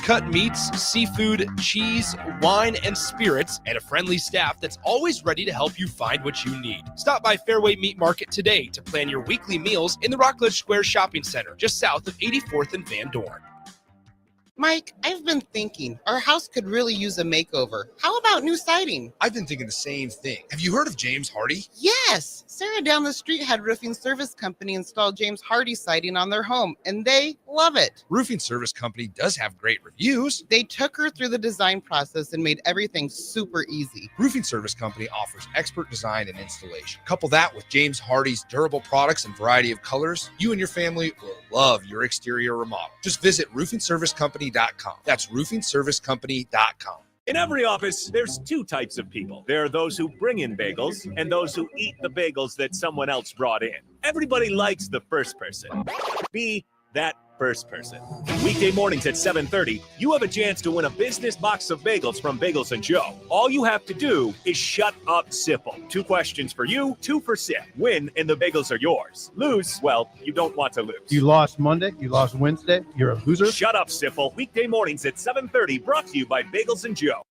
cut meats, seafood, cheese, wine, and spirits, and a friendly staff that's always ready to help you find what you need. Stop by Fairway Meat Market today to plan your weekly meals in the Rockledge Square Shopping Center, just south of 84th and Van Dorn. Mike, I've been thinking our house could really use a makeover. How about new siding? I've been thinking the same thing. Have you heard of James Hardy? Yes! Sarah down the street had Roofing Service Company install James Hardy siding on their home, and they love it. Roofing Service Company does have great reviews. They took her through the design process and made everything super easy. Roofing Service Company offers expert design and installation. Couple that with James Hardy's durable products and variety of colors, you and your family will love your exterior remodel. Just visit roofingservicecompany.com. That's roofingservicecompany.com. In every office, there's two types of people. There are those who bring in bagels and those who eat the bagels that someone else brought in. Everybody likes the first person. Be that first person. Weekday mornings at 7:30, you have a chance to win a business box of bagels from Bagels & Joe. All you have to do is shut up, Sipple. 2 questions for you, 2 for Sip. Win, and the bagels are yours. Lose, well, you don't want to lose. You lost Monday, you lost Wednesday, you're a loser. Shut up, Sipple. Weekday mornings at 7:30, brought to you by Bagels & Joe.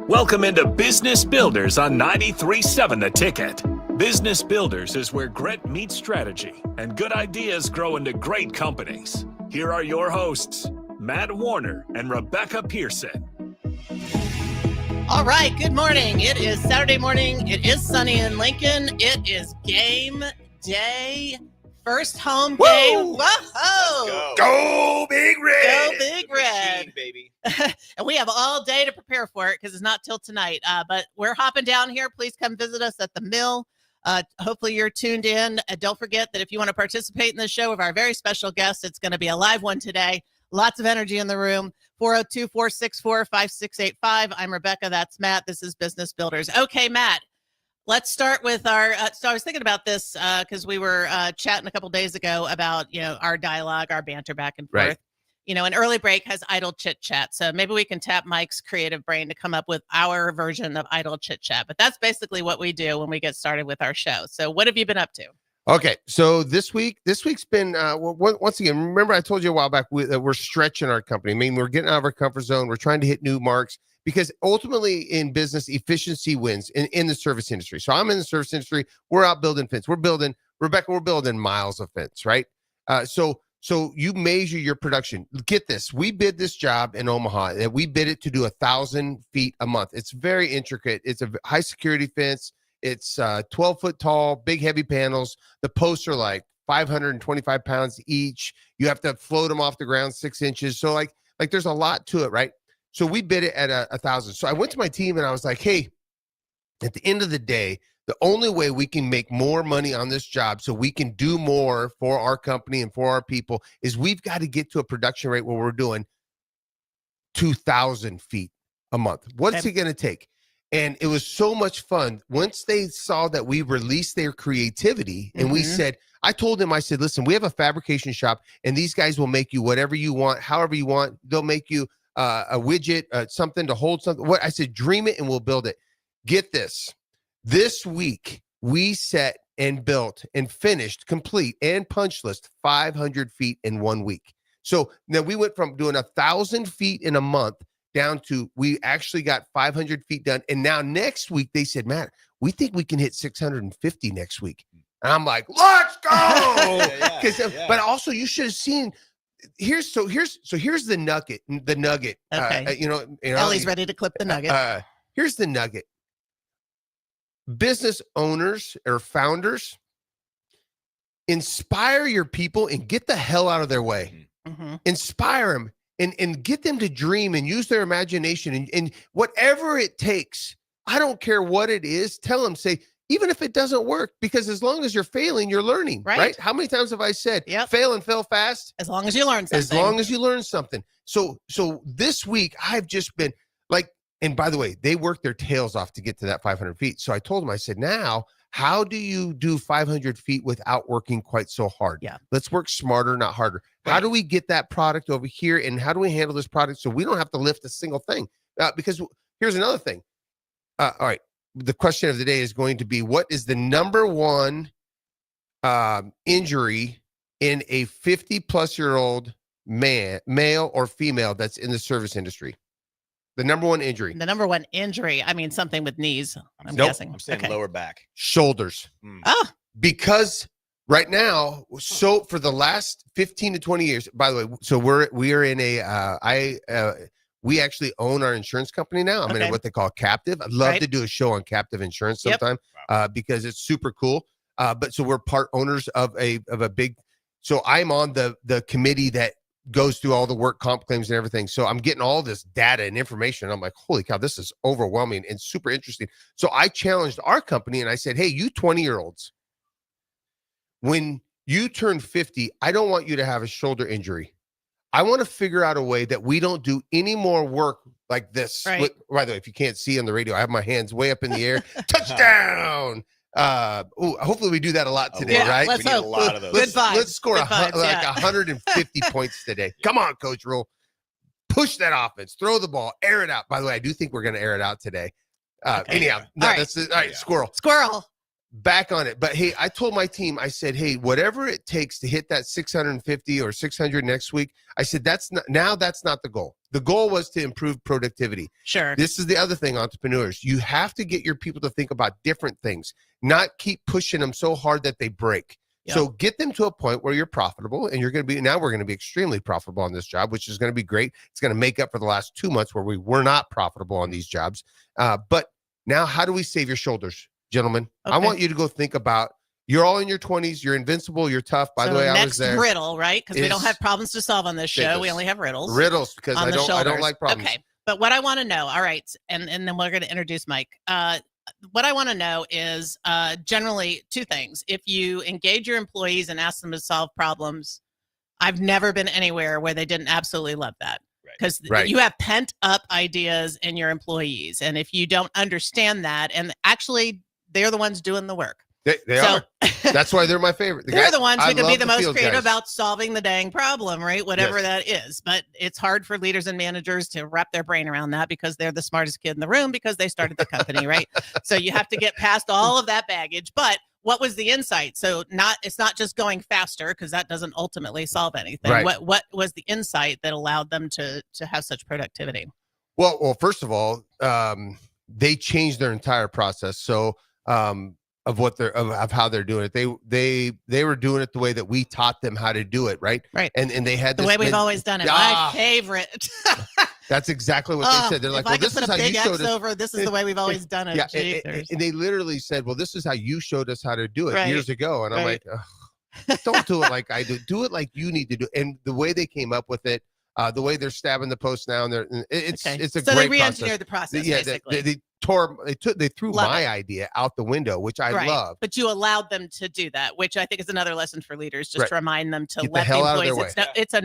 Welcome into Business Builders on 93.7 The Ticket. Business Builders is where grit meets strategy and good ideas grow into great companies. Here are your hosts, Matt Warner and Rebecca Pearson. All right, good morning. It is Saturday morning. It is sunny in Lincoln. It is game day. First home game. Whoa! Go Big Red! Go Big Red! Machine, baby. And we have all day to prepare for it because it's not till tonight. But we're hopping down here. Please come visit us at the mill. Hopefully you're tuned in. Don't forget that if you want to participate in the show with our very special guest, it's going to be a live one today. Lots of energy in the room. 402-464-5685. I'm Rebecca. That's Matt. This is Business Builders. Okay, Matt. Let's start with our, so I was thinking about this because we were chatting a couple days ago about, our dialogue, our banter back and forth. Right. An early break has idle chit chat. So maybe we can tap Mike's creative brain to come up with our version of idle chit chat. But that's basically what we do when we get started with our show. So what have you been up to? Okay, so this week's been, once again, remember I told you a while back that we're stretching our company. I mean, we're getting out of our comfort zone. We're trying to hit new marks. Because ultimately in business, efficiency wins in the service industry. So I'm in the service industry. We're out building fence. We're building miles of fence, right? So you measure your production. Get this. We bid this job in Omaha, and we bid it to do 1,000 feet a month. It's very intricate. It's a high security fence. It's 12 foot tall, big, heavy panels. The posts are like 525 pounds each. You have to float them off the ground 6 inches. So like there's a lot to it, right? So we bid it at 1,000. So I went to my team and I was like, hey, at the end of the day, the only way we can make more money on this job so we can do more for our company and for our people is we've got to get to a production rate where we're doing 2,000 feet a month. What's it going to take? And it was so much fun. Once they saw that we released their creativity and we said, I told them, I said, listen, we have a fabrication shop and these guys will make you whatever you want, however you want. They'll make you a widget, something to hold something. What I said, dream it and we'll build it. Get this. This week, we set and built and finished, complete and punch list 500 feet in 1 week. So now we went from doing 1,000 feet in a month down to we actually got 500 feet done. And now next week, they said, Matt, we think we can hit 650 next week. And I'm like, let's go. But also you should have seen. Here's the nugget. Okay. Ellie's ready to clip the nugget. Here's the nugget. Business owners or founders, inspire your people and get the hell out of their way. Inspire them and get them to dream and use their imagination and whatever it takes. I don't care what it is. Tell them, say, even if it doesn't work, because as long as you're failing, you're learning, right? How many times have I said, fail and fail fast? As long as you learn something. As long as you learn something. So this week, I've just been like, and by the way, they worked their tails off to get to that 500 feet. So I told them, I said, now How do you do 500 feet without working quite so hard? Yeah. Let's work smarter, not harder. How Right. do we get that product over here, and how do we handle this product so we don't have to lift a single thing? Because here's another thing. All right. The question of the day is going to be, what is the number one injury in a 50-plus-year-old male or female that's in the service industry? The number one injury. The number one injury. I mean, something with knees. I'm Nope. guessing. I'm saying Okay. lower back. Shoulders. Oh, Because right now, so for the last 15 to 20 years, by the way, so we are in we actually own our insurance company now. I'm Okay. in what they call captive. I'd love Right. to do a show on captive insurance Yep. sometime because it's super cool. But so we're part owners of a big, so I'm on the committee that goes through all the work comp claims and everything. So I'm getting all this data and information. I'm like, holy cow, this is overwhelming and super interesting. So I challenged our company and I said, hey, you 20-year-olds, when you turn 50, I don't want you to have a shoulder injury. I want to figure out a way that we don't do any more work like this. Right. By the way, if you can't see on the radio, I have my hands way up in the air. Touchdown. Hopefully we do that a lot today, Yeah, right? let's We need a hope. lot of those. Good vibes. Let's score Good vibes, like yeah. 150 points today. Come on, Coach Rule. Push that offense. Throw the ball. Air it out. By the way, I do think we're going to air it out today. Okay. Anyhow, All right. that's it. All right, Yeah. squirrel. Back on it. But hey, I told my team, I said, hey, whatever it takes to hit that 650 or 600 next week, I said, that's not the goal. The goal was to improve productivity. Sure. This is the other thing, entrepreneurs. You have to get your people to think about different things, not keep pushing them so hard that they break. Yep. So get them to a point where you're profitable, and we're going to be extremely profitable on this job, which is going to be great. It's going to make up for the last 2 months where we were not profitable on these jobs. But now how do we save your shoulders? Gentlemen, I Okay. want you to go think about, you're all in your 20s, you're invincible, you're tough. By so the way, I next was there. riddle, right? Because we don't is have problems to solve on this show. We only have riddles. Riddles, because on I the don't shoulders. like problems. Okay. But what I want to know, all right, and then we're going to introduce Mike. What I want to know is generally two things. If you engage your employees and ask them to solve problems, I've never been anywhere where they didn't absolutely love that. Because Right. you have pent up ideas in your employees. And if you don't understand that, and actually they're the ones doing the work. They So- are. That's why they're my favorite. They're the ones I who can be love the most field creative guys. about solving the dang problem, right? Whatever Yes. that is. But it's hard for leaders and managers to wrap their brain around that because they're the smartest kid in the room because they started the company, right? So you have to get past all of that baggage. But what was the insight? So it's not just going faster because that doesn't ultimately solve anything. Right. What was the insight that allowed them to have such productivity? Well, first of all, they changed their entire process. So of how they're doing it. They were doing it the way that we taught them how to do it, right? Right. And they had The this way we've always done it. Ah. My favorite. That's exactly what they said. They're like, if well, I could this put is a how you big showed X us. over, this is the way we've always done it. Yeah, Jeepers. and they literally said, well, this is how you showed us how to do it Right. years ago. And I'm Right. like, ugh, don't do it like I do. Do it like you need to do. And the way they came up with it, the way they're stabbing the post now, and it's Okay. a so great they process. re-engineered the process, Yeah, basically. they threw Love my it. idea out the window, which I Right. love. But you allowed them to do that, which I think is another lesson for leaders, just Right. to remind them to Get the let the hell out of employees. their It's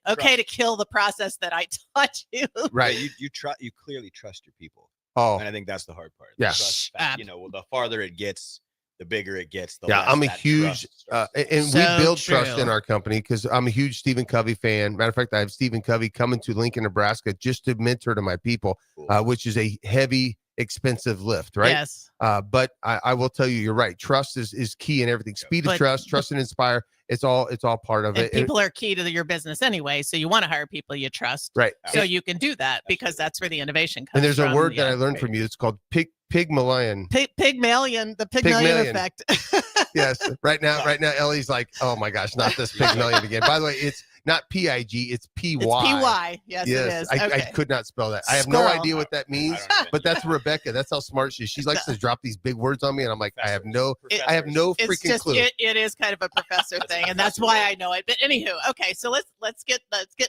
okay to kill the process that I taught you. Right. You clearly trust your people, Oh, and I think that's the hard part. Yeah. The trust fact. The farther it gets, the bigger it gets. The yeah, less I'm a that huge, trust starts to and So we build trust true. in our company because I'm a huge Stephen Covey fan. Matter of fact, I have Stephen Covey coming to Lincoln, Nebraska, just to mentor to my people, Cool. which is a heavy, expensive lift, right? Yes. But I will tell you, you're right. Trust is key in everything. Speed of But- trust, trust and inspire. It's all part of And it. people are key to your business anyway. So you want to hire people you trust. Right. So you can do that because that's where the innovation comes And there's a from. word that Yeah, I learned right. from you. It's called Pygmalion. Pygmalion, the Pygmalion Pygmalion. effect. Yes. Right now, Ellie's like, oh my gosh, not this Pygmalion again. By the way, it's not P-I-G, it's P-Y. It's PY. Yes, it Yes, is. I Okay. could not spell that. I have no Squirrel. idea what that means, I don't even but that's know. Rebecca. That's how smart she is. She likes to drop these big words on me, and I'm like, I have no It's freaking just clue. it is kind of a professor thing, and that's why I know it. But anywho, okay, so let's get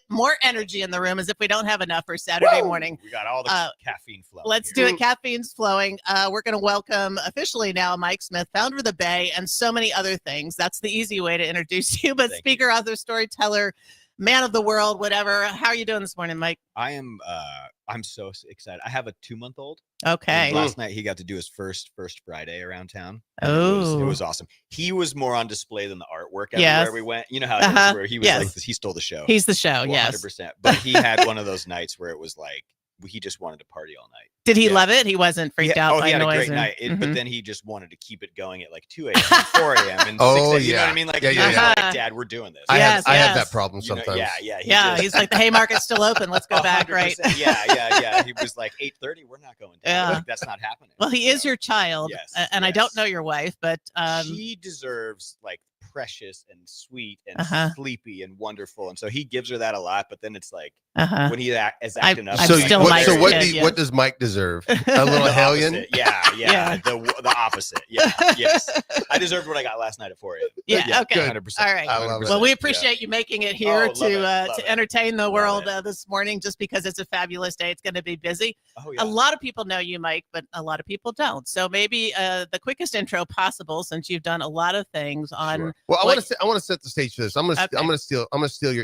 more energy in the room as if we don't have enough for Saturday morning. We got all the caffeine flow. Let's do it. Caffeine's flowing. We're going to welcome officially now Mike Smith, founder of the Bay, and so many other things. That's the easy way to introduce you. But Thank speaker, author, storyteller, man of the world, whatever. How are you doing this morning, Mike? I am. I'm so excited. I have a 2-month-old. Okay. And last night he got to do his first Friday around town. Oh, It was awesome. He was more on display than the artwork everywhere Yes. we went. You know how it is, where he was Yes. like, he stole the show. He's the show. Yes. 100%. But he had one of those nights where it was like he just wanted to party all night. Did he Yeah. love it? He wasn't freaked out by he had noise. a great and- night. Mhm. But then he just wanted to keep it going at like 2 a.m., and 4 a.m., and 6 Oh, a.m. You know what yeah. I mean? Like, Yeah, he yeah, was yeah. like, Dad, we're doing this. I Yes, have yes. that problem You know, sometimes. yeah. He's like, the Haymarket's still open. Let's go back, right? 100%. Yeah. He was like, 8:30, we're not going down. Yeah. Like, that's not happening. Well, he is your child. Yes, And I don't yes. know your wife, but She deserves like precious and sweet and Uh-huh. sleepy and wonderful, and so he gives her that a lot. But then it's like uh-huh. when he is acting up. I'm So, still what, Mike's so what, kid, do, yes. what does Mike deserve? A little The hellion? opposite. Yeah. Yeah. The opposite. Yeah. Yes. I deserved what I got last night at 4 a.m. Yeah, okay. 100%. All right. I love it. Well, we 100%, appreciate you making it Oh, here love to it, love it. entertain the Love world it. this morning, just because it's a fabulous day. It's going to be busy. Oh yeah. A lot of people know you, Mike, but a lot of people don't. So maybe the quickest intro possible, since you've done a lot of things on. Sure. Well, I What- want to set the stage for this. I'm gonna steal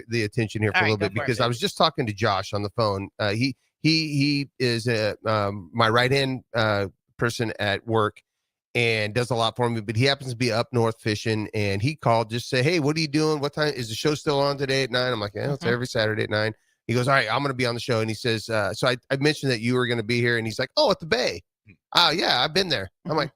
the attention here for All a little right, bit go for it. because I was just talking to Josh on the phone. He is my right hand person at work and does a lot for me, but he happens to be up north fishing, and he called just say, "Hey, what are you doing? What time is the show still on today at 9?" I'm like, "Yeah, it's Mhm. every Saturday at 9." He goes, "All right, I'm going to be on the show," and he says, "So I mentioned that you were going to be here," and he's like, "Oh, at the Bay." "Oh yeah, I've been there." I'm Mhm. like,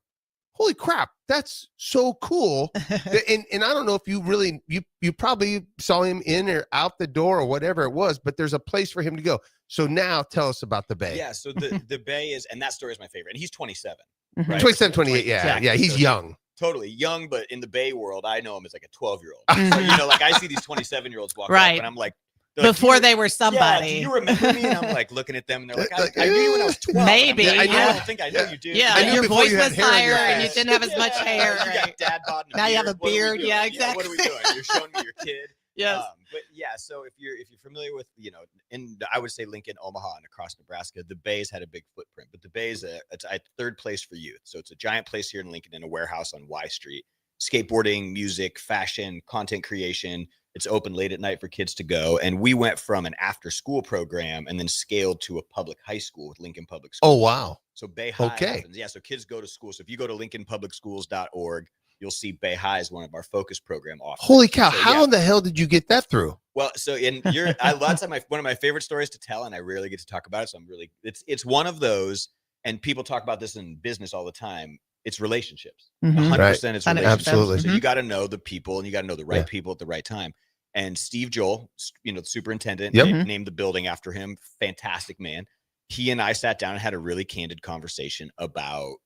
"Holy crap, that's so cool." and I don't know if you really you probably saw him in or out the door or whatever it was, but there's a place for him to go. So now tell us about the Bay. Yeah. So the Bay is, and that story is my favorite. And he's 27. Mhm. Right. 27, 28. Yeah, Yeah. he's So young. Totally young, but in the Bay world, I know him as like a 12-year-old. Mhm. So, you know, like I see these 27-year-olds walk Right. up, and I'm like, they're like, Before "Do you- they were Yeah, somebody. do you remember me? And I'm like looking at them, and they're like, Like, I knew you when I was 12. Maybe, And I'm like, yeah. I don't think I know Yeah. you do. Yeah, I knew your before voice you had was hair in your higher and you head. didn't have as much hair. You Right? got dad bod and Now you have a beard. What are we beard. doing? Yeah, What are we exactly. doing? You're showing me your kid. Yes. But yeah, so if you're familiar with, you know, in I would say Lincoln, Omaha, and across Nebraska, the Bay's had a big footprint. But the Bay's it's a third place for youth. So it's a giant place here in Lincoln in a warehouse on Y Street. Skateboarding, music, fashion, content creation. It's open late at night for kids to go. And we went from an after school program and then scaled to a public high school with Lincoln Public Schools. Oh wow. So Bay High Okay. happens. Yeah, so kids go to school. So if you go to lincolnpublicschools.org, you'll see Bay High is one of our focus program offerings. Holy cow! So, How yeah. in the hell did you get that through? Well, so that's one of my favorite stories to tell, and I rarely get to talk about it. So it's one of those, and people talk about this in business all the time. It's relationships. Mhm. 100% it's 100%. relationships. Absolutely. So you got to know the people, and you got to know the right Yeah. people at the right time. And Steve Joel, you know, the superintendent, Yep. named the building after him. Fantastic man. He and I sat down and had a really candid conversation about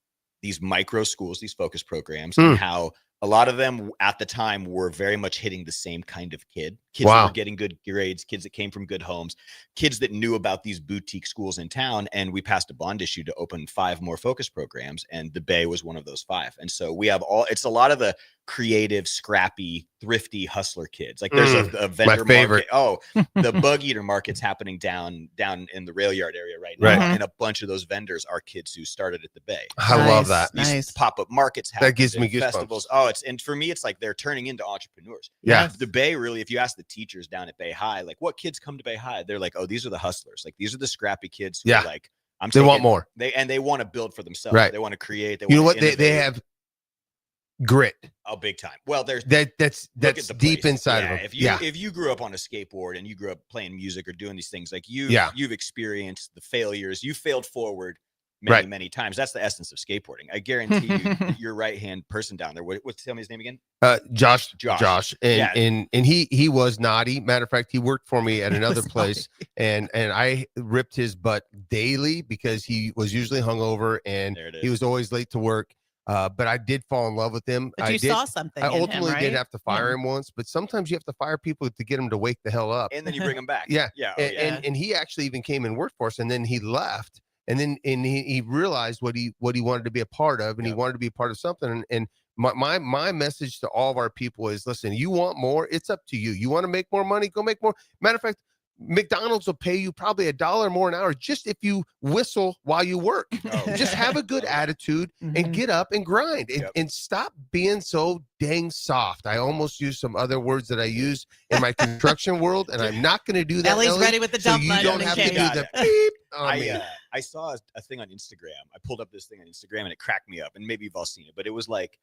these micro schools, these focus programs, and how a lot of them at the time were very much hitting the same kind of kids that Wow. were getting good grades, kids that came from good homes, kids that knew about these boutique schools in town. And we passed a bond issue to open 5 more focus programs, and the Bay was one of those 5. And so we have it's a lot of the creative, scrappy, thrifty hustler kids. Like there's a vendor favorite. market. Oh, the Bug Eater market's happening down in the rail yard area right now. Right. And a bunch of those vendors are kids who started at the Bay. I love that. These Nice. pop-up markets happen, That gives me and goosebumps. festivals. Oh, and for me, it's like they're turning into entrepreneurs. Yeah. The Bay, really, if you ask the teachers down at Bay High, like what kids come to Bay High, they're like, oh, these are the hustlers. Like these are the scrappy kids who Yeah. are like, They want taking- more. They want to build for themselves. Right. They want to create. You know wanna what? They innovate. have grit. Oh, big time. Well, there's That's look at the deep place. inside Yeah, of them. if you grew up on a skateboard and you grew up playing music or doing these things, like Yeah. you've experienced the failures. You failed forward Right. many times. That's the essence of skateboarding. I guarantee you, that your right hand person down there. Tell me his name again? Josh, Josh. and Yeah. and he was naughty. Matter of fact, he worked for me at another place, and I ripped his butt daily because he was usually hungover and There it he is. was always late to work. But I did fall in love with him. But I you did. saw something. I in him, ultimately did right? have to fire him once, but sometimes you have to fire people to get them to wake the hell up. And then you bring them back. Yeah. Yeah. and, yeah. and he actually even came and worked for us, and then he left, and then he realized what he wanted to be a part of, and he Yep. wanted to be a part of something. And my message to all of our people is, listen, you want more, it's up to you. You want to make more money, go make more. Matter of fact, McDonald's will pay you probably $1 more an hour just if you whistle while you work. Just have a good attitude and get up and grind and stop being so dang soft. I almost used some other words that I use in my construction world, and I'm not going to do that. Ellie's ready with the dump so button. you don't in have case. to do the beep on me. I saw a thing on Instagram. I pulled up this thing on Instagram and it cracked me up. And maybe you've all seen it, but it was like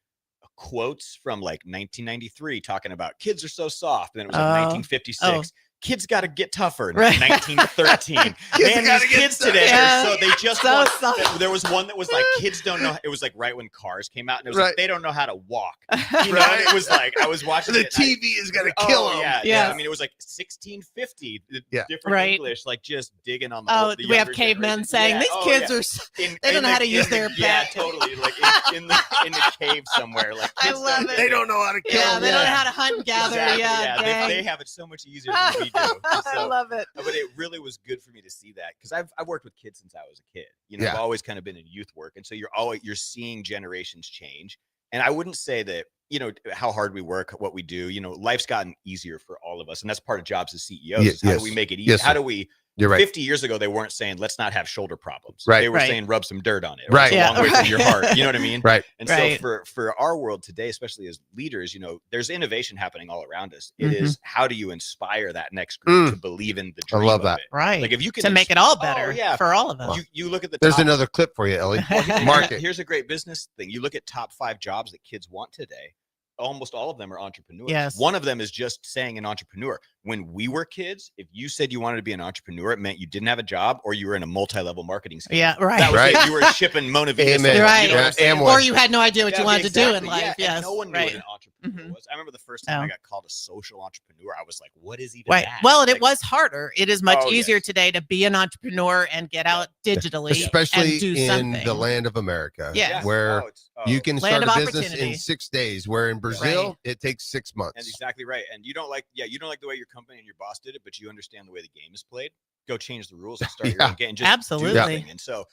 quotes from like 1993 talking about kids are so soft. And then it was like 1956. Kids got to get tougher. Right. 1913. Man, these kids today are so they just So want, soft. there was one that was like kids don't know. It was like right when Cars came out, and it was Right. like they don't know how to walk. You know, and it was like I was watching The it, and TV is going to kill them. Yeah, Yes. I mean, it was like 1650. Yeah. Different Right. English, like just digging on the. Oh, the we have younger cavemen generation. saying Yeah. these Oh, kids yeah. are. They don't know how to use their Yeah, back. totally. Like in the cave somewhere. Like I kids love don't- it. They don't know how to kill Yeah, them. they don't know how to hunt and gather. Exactly, Yeah, They dang. have it so much easier than we do. I So, love it. but it really was good for me to see that because I've worked with kids since I was a kid. You know, Yeah. I've always kind of been in youth work, and so you're seeing generations change. And I wouldn't say that, you know, how hard we work, what we do. You know, life's gotten easier for all of us, and that's part of jobs as CEOs. Is how do we make it easy? Yes, how sir. do we? You're right. 50 years ago, they weren't saying let's not have shoulder problems. Right. They were Right. saying rub some dirt on it. Or Right. It's a Yeah, long way right. from your heart. You know what I mean? Right. And Right. so for our world today, especially as leaders, you know, there's innovation happening all around us. It is how do you inspire that next group to believe in the dream love of that. it? Right. Like if you can to make it all Oh, better yeah. for all of us. You look at the There's top, another clip for you, Ellie. Well, Mark it. Here's a great business thing. You look at top 5 jobs that kids want today. Almost all of them are entrepreneurs. Yes. One of them is just saying an entrepreneur. When we were kids, if you said you wanted to be an entrepreneur, it meant you didn't have a job or you were in a multi-level marketing scheme. Yeah, right. That was Right. it. You were shipping Monavitas. Amen. Right. You know what I'm saying? Amway. Or you had no idea what Yeah, you wanted to do in exactly. life. Yeah, Yes. and no one knew right. what an entrepreneur Mhm. was. I remember the first time Oh. I got called a social entrepreneur. I was like, what is even Right. that? Well, and it Like, was harder. It is much Oh, easier yes. today to be an entrepreneur and get out digitally, Especially and do in something. the land of America, Yes. where you can Land start of a business opportunity. in 6 days, where in Brazil, Right. it takes 6 months. And exactly right. And you don't like the way your company and your boss did it, but you understand the way the game is played. Go change the rules and start your Yeah. own game. Just do Absolutely. the thing. And so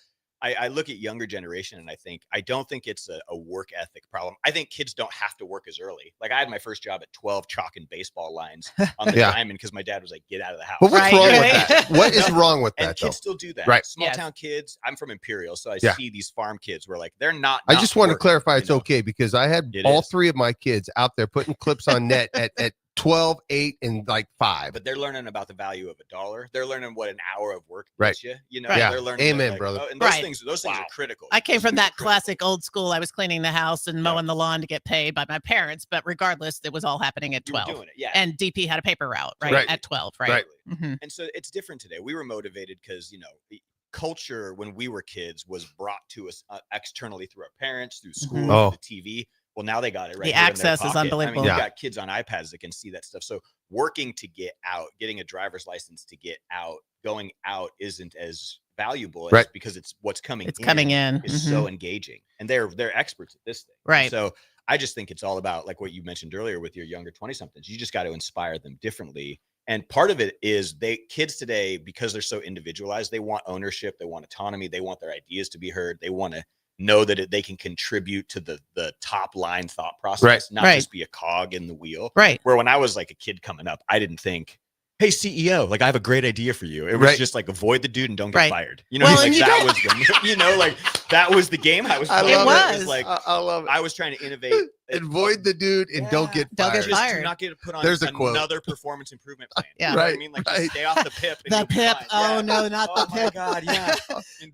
I look at younger generation and I don't think it's a work ethic problem. I think kids don't have to work as early. Like I had my first job at 12 chalking baseball lines on the Yeah. diamond because my dad was like, get out of the house. But what's Right, wrong right. with that? What is No, wrong with And that, though? kids still do that. Right. Small Yes. town kids. I'm from Imperial, so I Yeah. see these farm kids where like they're not. I just want to working, clarify you it's know? okay because I had It all is. 3 of my kids out there putting clips on net at 12, 8, and like 5. But they're learning about the value of $1. They're learning what an hour of work Right. gets you. You know, Yeah. they're learning. Amen, that, like, brother. and those Right. things are critical. I came from Super that critical. classic old school. I was cleaning the house and mowing the lawn to get paid by my parents, but regardless, it was all happening at You were 12. doing it, yeah. And DP had a paper route, right? Right. At 12, right? Right. Mhm. And so it's different today. We were motivated because, you know, the culture when we were kids was brought to us externally through our parents, through school, Mhm. Oh. the TV. Well, now they got it right. The here in their access is pocket. I mean, unbelievable. you Yeah. got kids on iPads that can see that stuff. So working to get out, getting a driver's license to get out, going out isn't as valuable as Right. because it's what's coming. It's coming in. is Mhm. so engaging, and they're experts at this thing. And Right. so I just think it's all about like what you mentioned earlier with your younger 20-somethings. You just got to inspire them differently. And part of it is kids today, because they're so individualized, they want ownership, they want autonomy, they want their ideas to be heard, they want to know that they can contribute to the top line thought process, Right. not Right. just be a cog in the wheel. Right. Where when I was like a kid coming up, I didn't think, hey CEO, like I have a great idea for you. It was Right. just like avoid the dude and don't get Right. fired. You know, Well, like and you that don't- was the, you know, like that was the game I was I playing. love it. was like I love it. I was trying to innovate. Avoid the dude and don't get Don't get fired. Just fired. do not get to put on There's a quote. another performance improvement plan. Yeah. You know what I Right, mean? Like right. just stay off the pip. and The you'll be pip. fine. Oh Yeah. no, not the Oh my pip. God, yeah.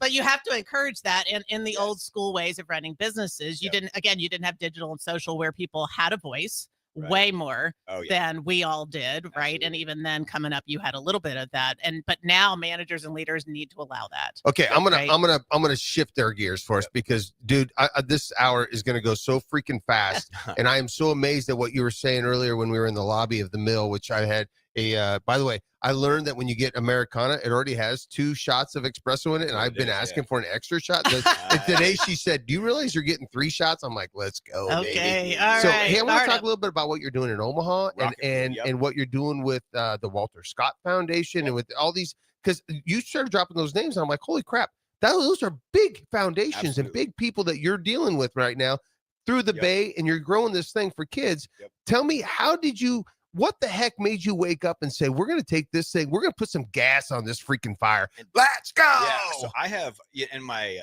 But you have to encourage that in the Yes. old school ways of running businesses. You Yep. you didn't have digital and social where people had a voice Right. way more Oh yeah. than we all did, right? And Absolutely. even then coming up, you had a little bit of that. But now managers and leaders need to allow that. Okay, I'm Right. gonna shift their gears for us because, dude, this hour is gonna go so freaking fast, and I am so amazed at what you were saying earlier when we were in the lobby of the mill, which I had a. By the way, I learned that when you get Americana, it already has 2 shots of espresso in it, and I've been asking for an extra shot. And today she said, "Do you realize you're getting 3 shots?" I'm like, "Let's go, Okay, baby." all So, right. hey, I want to Start talk up. a little bit about what you're doing in Omaha Rocket and Food, yep. and what you're doing with the Walter Scott Foundation and with all these, because you started dropping those names, and I'm like, holy crap, those are big foundations and Absolutely. big people that you're dealing with right now through the Yep. Bay, and you're growing this thing for kids. Yep. Tell me, how did you? what the heck made you wake up and say, we're going to take this thing, we're going to put some gas on this freaking fire. Let's go. Yeah, so I have, and my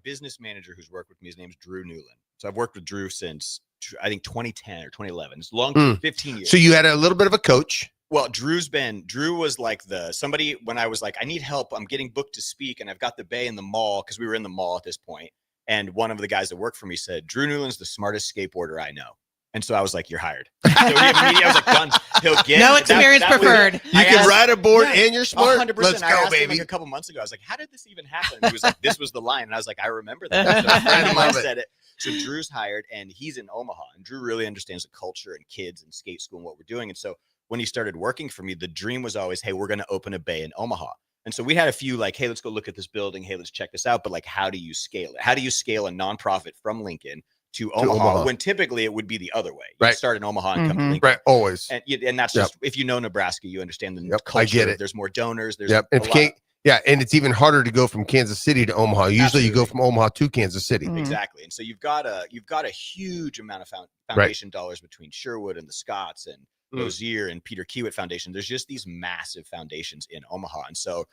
business manager who's worked with me, his name's Drew Newland. So I've worked with Drew since I think 2010 or 2011. It's long, 15 years. So you had a little bit of a coach. Well, Drew was like somebody when I was like, I need help. I'm getting booked to speak, and I've got the bay in the mall because we were in the mall at this point. And one of the guys that worked for me said, Drew Newland's the smartest skateboarder I know. And so I was like, you're hired. So I was like, done. He'll get no experience preferred. You can ride a board and you're smart. 100%. Let's I go, asked baby. him like a couple months ago. I was like, how did this even happen? And he was like, this was the line. And I was like, I remember that. So a friend of mine said it. So Drew's hired, and he's in Omaha. And Drew really understands the culture and kids and skate school and what we're doing. And so when he started working for me, the dream was always, hey, we're going to open a bay in Omaha. And so we had a few like, hey, let's go look at this building. Hey, let's check this out. But like, how do you scale it? How do you scale a nonprofit from Lincoln to Omaha, when typically it would be the other way? You start in Omaha and come to Lincoln. Right, always. And that's just, if you know Nebraska, you understand the culture. I get it. There's more donors. There's and it's even harder to go from Kansas City to Omaha. Usually you go from Omaha to Kansas City. Exactly. And so you've got a huge amount of foundation dollars between Sherwood and the Scotts and Rozier and Peter Kiewit Foundation. There's just these massive foundations in Omaha. And so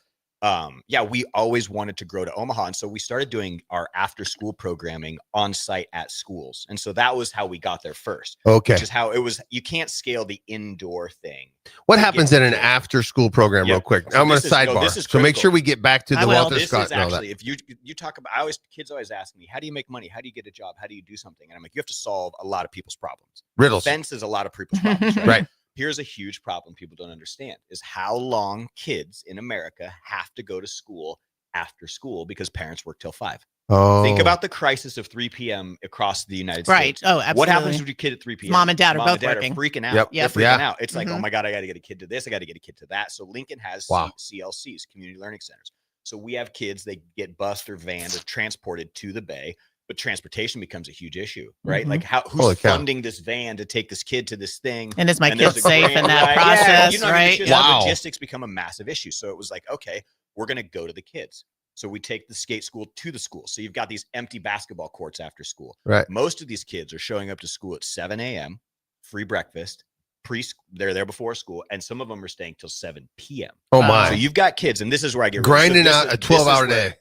we always wanted to grow to Omaha. And so we started doing our after school programming on site at schools. And so that was how we got there first. Okay. Which is how it was. You can't scale the indoor thing. What happens in an after school program real quick? So I'm going to sidebar. So make sure we get back to the Walter Scott and all that. If you talk about, kids always ask me, how do you make money? How do you get a job? How do you do something? And I'm like, you have to solve a lot of people's problems. Riddles. Defense is a lot of people's problems. Right. Here's a huge problem people don't understand is how long kids in America have to go to school after school because parents work till 5. Oh. Think about the crisis of 3 p.m. across the United States. Right. Oh, absolutely. What happens with your kid at 3 p.m.? Mom and dad are both working. Are freaking out. Yep. They're freaking out. It's like, oh my God, I got to get a kid to this. I got to get a kid to that. So Lincoln has CLCs, community learning centers. So we have kids, they get bused or vanned or transported to the bay. But transportation becomes a huge issue, right? Like who's funding this van to take this kid to this thing? And is my kid safe in that process, right? Logistics become a massive issue. So it was like, okay, we're going to go to the kids. So we take the skate school to the school. So you've got these empty basketball courts after school. Right. Most of these kids are showing up to school at 7 a.m., free breakfast, they're there before school, and some of them are staying till 7 p.m. Oh my. So you've got kids, and this is where I get grinding out a 12-hour day.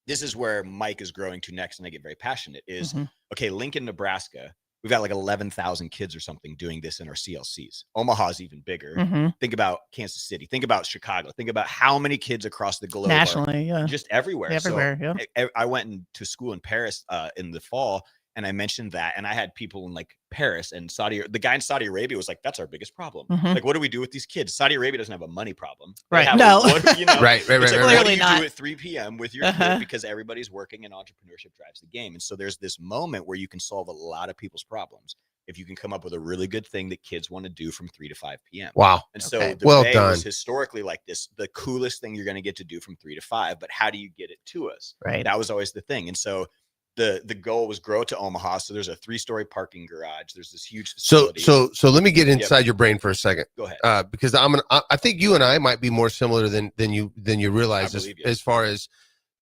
This is where Mike is growing to next, and I get very passionate, is, okay, Lincoln, Nebraska, we've got like 11,000 kids or something doing this in our CLCs. Omaha's even bigger. Think about Kansas City. Think about Chicago. Think about how many kids across the globe. Nationally, just everywhere. Everywhere, I went to school in Paris in the fall, and I mentioned that, and I had people in like Paris and the guy in Saudi Arabia was like, that's our biggest problem. Like, what do we do with these kids? Saudi Arabia doesn't have a money problem. Right. Right. Like, what do Clearly you not. do at 3 p.m. with your kid? Because everybody's working and entrepreneurship drives the game. And so there's this moment where you can solve a lot of people's problems if you can come up with a really good thing that kids want to do from 3 to 5 p.m. Wow. And so the Bay was historically like this, the coolest thing you're going to get to do from 3 to 5, but how do you get it to us? Right. That was always the thing. And so the goal was grow to Omaha. So there's a 3-story parking garage. There's this huge facility. So let me get inside your brain for a second. Go ahead. Because I think you and I might be more similar than you realize as far as,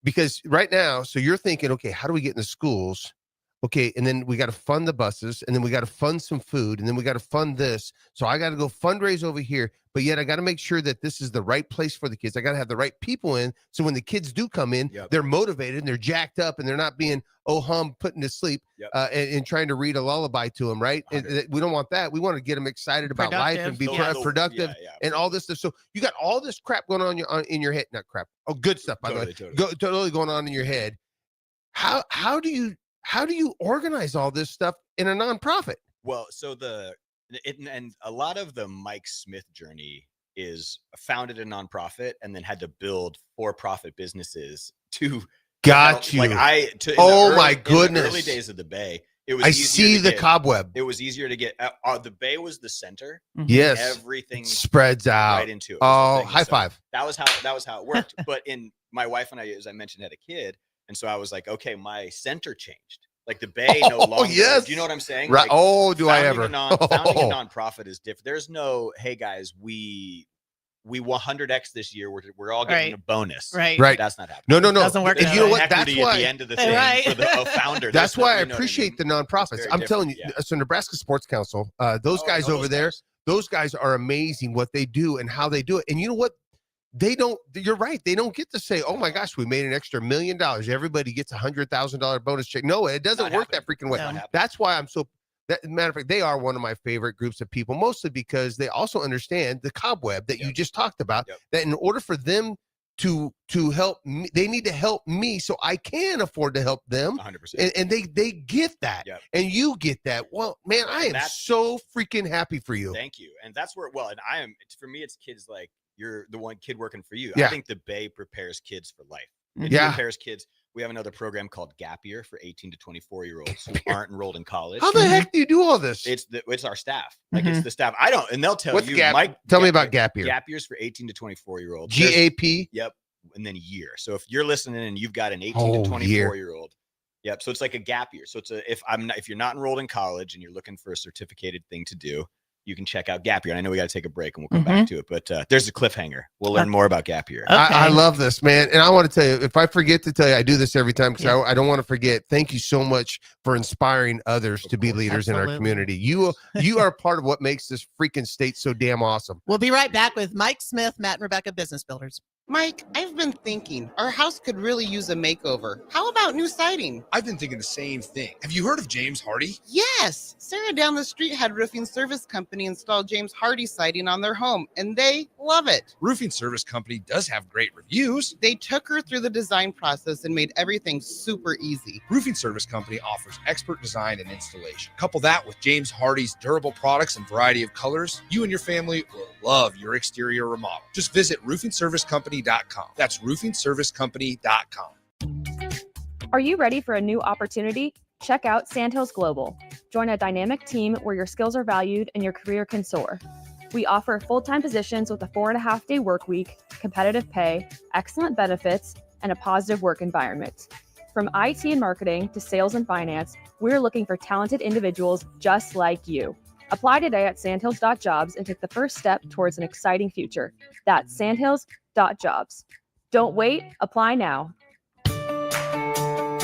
because right now, so you're thinking, okay, how do we get in the schools? Okay, and then we got to fund the buses, and then we got to fund some food, and then we got to fund this. So I got to go fundraise over here, but yet I got to make sure that this is the right place for the kids. I got to have the right people in, so when the kids do come in, they're motivated and they're jacked up, and they're not being putting to sleep and trying to read a lullaby to them, right? And we don't want that. We want to get them excited about life and be productive and all this stuff. So you got all this crap going on in your head, not crap. Oh, good stuff, by the way. Totally going on in your head. How do you organize all this stuff in a nonprofit? Well, so and a lot of the Mike Smith journey is founded a nonprofit and then had to build for-profit businesses to got you. Like my goodness. In the early days of the Bay, it was. I see the cobweb. It was easier to get. The Bay was the center. Yes, everything spreads out right into it. Oh, high five. That was how it worked. But my wife and I, as I mentioned, had a kid. And so I was like, okay, my center changed. Like the Bay no longer. Oh, yes. Do you know what I'm saying? Right. Like, do I ever? Founding a nonprofit is different. There's no, hey guys, we 100x this year. We're all getting a bonus. Right. That's not happening. No. Doesn't work. And you know what? That's why at the end of the thing for the founder. That's why I appreciate the nonprofits. I'm telling you. So Nebraska Sports Council, those guys over there, Those guys are amazing what they do and how they do it. And you know what? You're right. They don't get to say, oh my gosh, we made an extra $1 million. Everybody gets $100,000 bonus check. No, it doesn't work that freaking way. That's why I'm so, matter of fact, they are one of my favorite groups of people, mostly because they also understand the cobweb that you just talked about, that in order for them to help me, they need to help me so I can afford to help them. 100%. And they get that. And you get that. Well, man, I am so freaking happy for you. Thank you. And that's where, and I am, for me, it's kids like you're the one kid working for you. Yeah. I think the Bay prepares kids for life. It prepares kids. We have another program called Gap Year for 18 to 24-year-olds who aren't enrolled in college. How the heck do you do all this? It's our staff. Like it's the staff. I don't, and they'll tell What's you, Gap? Mike. Tell me about Gap Year. Gap Year's for 18 to 24-year-olds. GAP. Yep. And then a year. So if you're listening and you've got an 18 to 24-year-old, yep. So it's like a gap year. So it's if you're not enrolled in college and you're looking for a certificated thing to do, you can check out Gap Year. And I know we got to take a break and we'll come back to it, but there's a cliffhanger. We'll learn more about Gap Year. I love this, man. And I want to tell you, if I forget to tell you, I do this every time because I don't want to forget. Thank you so much for inspiring others to be leaders in our community. You are part of what makes this freaking state so damn awesome. We'll be right back with Mike Smith, Matt and Rebecca, Business Builders. Mike, I've been thinking our house could really use a makeover. How about new siding? I've been thinking the same thing. Have you heard of James Hardy? Yes. Sarah down the street had roofing service company install James Hardy siding on their home, and they love it. Roofing service company does have great reviews. They took her through the design process and made everything super easy. Roofing service company offers expert design and installation. Couple that with James Hardy's durable products and variety of colors, you and your family will love your exterior remodel. Just visit roofingservicecompany.com. That's roofingservicecompany.com. Are you ready for a new opportunity? Check out Sandhills Global. Join a dynamic team where your skills are valued and your career can soar. We offer full-time positions with a 4.5-day work week, competitive pay, excellent benefits, and a positive work environment. From IT and marketing to sales and finance, we're looking for talented individuals just like you. Apply today at sandhills.jobs and take the first step towards an exciting future. That's sandhills.jobs. Don't wait, apply now.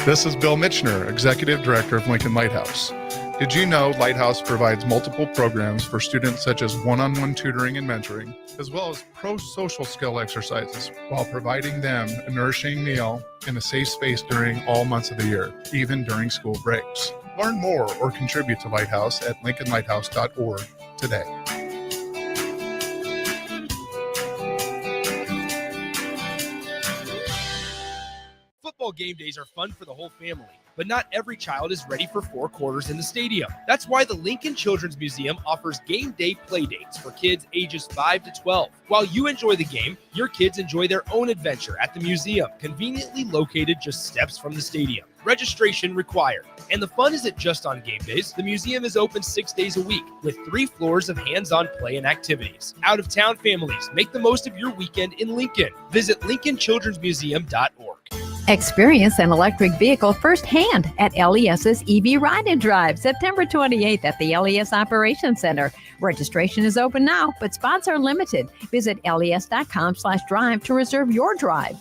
This is Bill Mitchner, Executive Director of Lincoln Lighthouse. Did you know Lighthouse provides multiple programs for students such as one-on-one tutoring and mentoring, as well as pro-social skill exercises, while providing them a nourishing meal in a safe space during all months of the year, even during school breaks? Learn more or contribute to Lighthouse at lincolnlighthouse.org today. Football game days are fun for the whole family, but not every child is ready for 4 quarters in the stadium. That's why the Lincoln Children's Museum offers game day play dates for kids ages 5 to 12. While you enjoy the game, your kids enjoy their own adventure at the museum, conveniently located just steps from the stadium. Registration required. And the fun isn't just on game days. The museum is open 6 days a week with 3 floors of hands-on play and activities. Out-of-town families, make the most of your weekend in Lincoln. Visit lincolnchildrensmuseum.org. Experience an electric vehicle firsthand at LES's EV Ride and Drive, September 28th at the LES Operations Center. Registration is open now, but spots are limited. Visit les.com/drive to reserve your drive.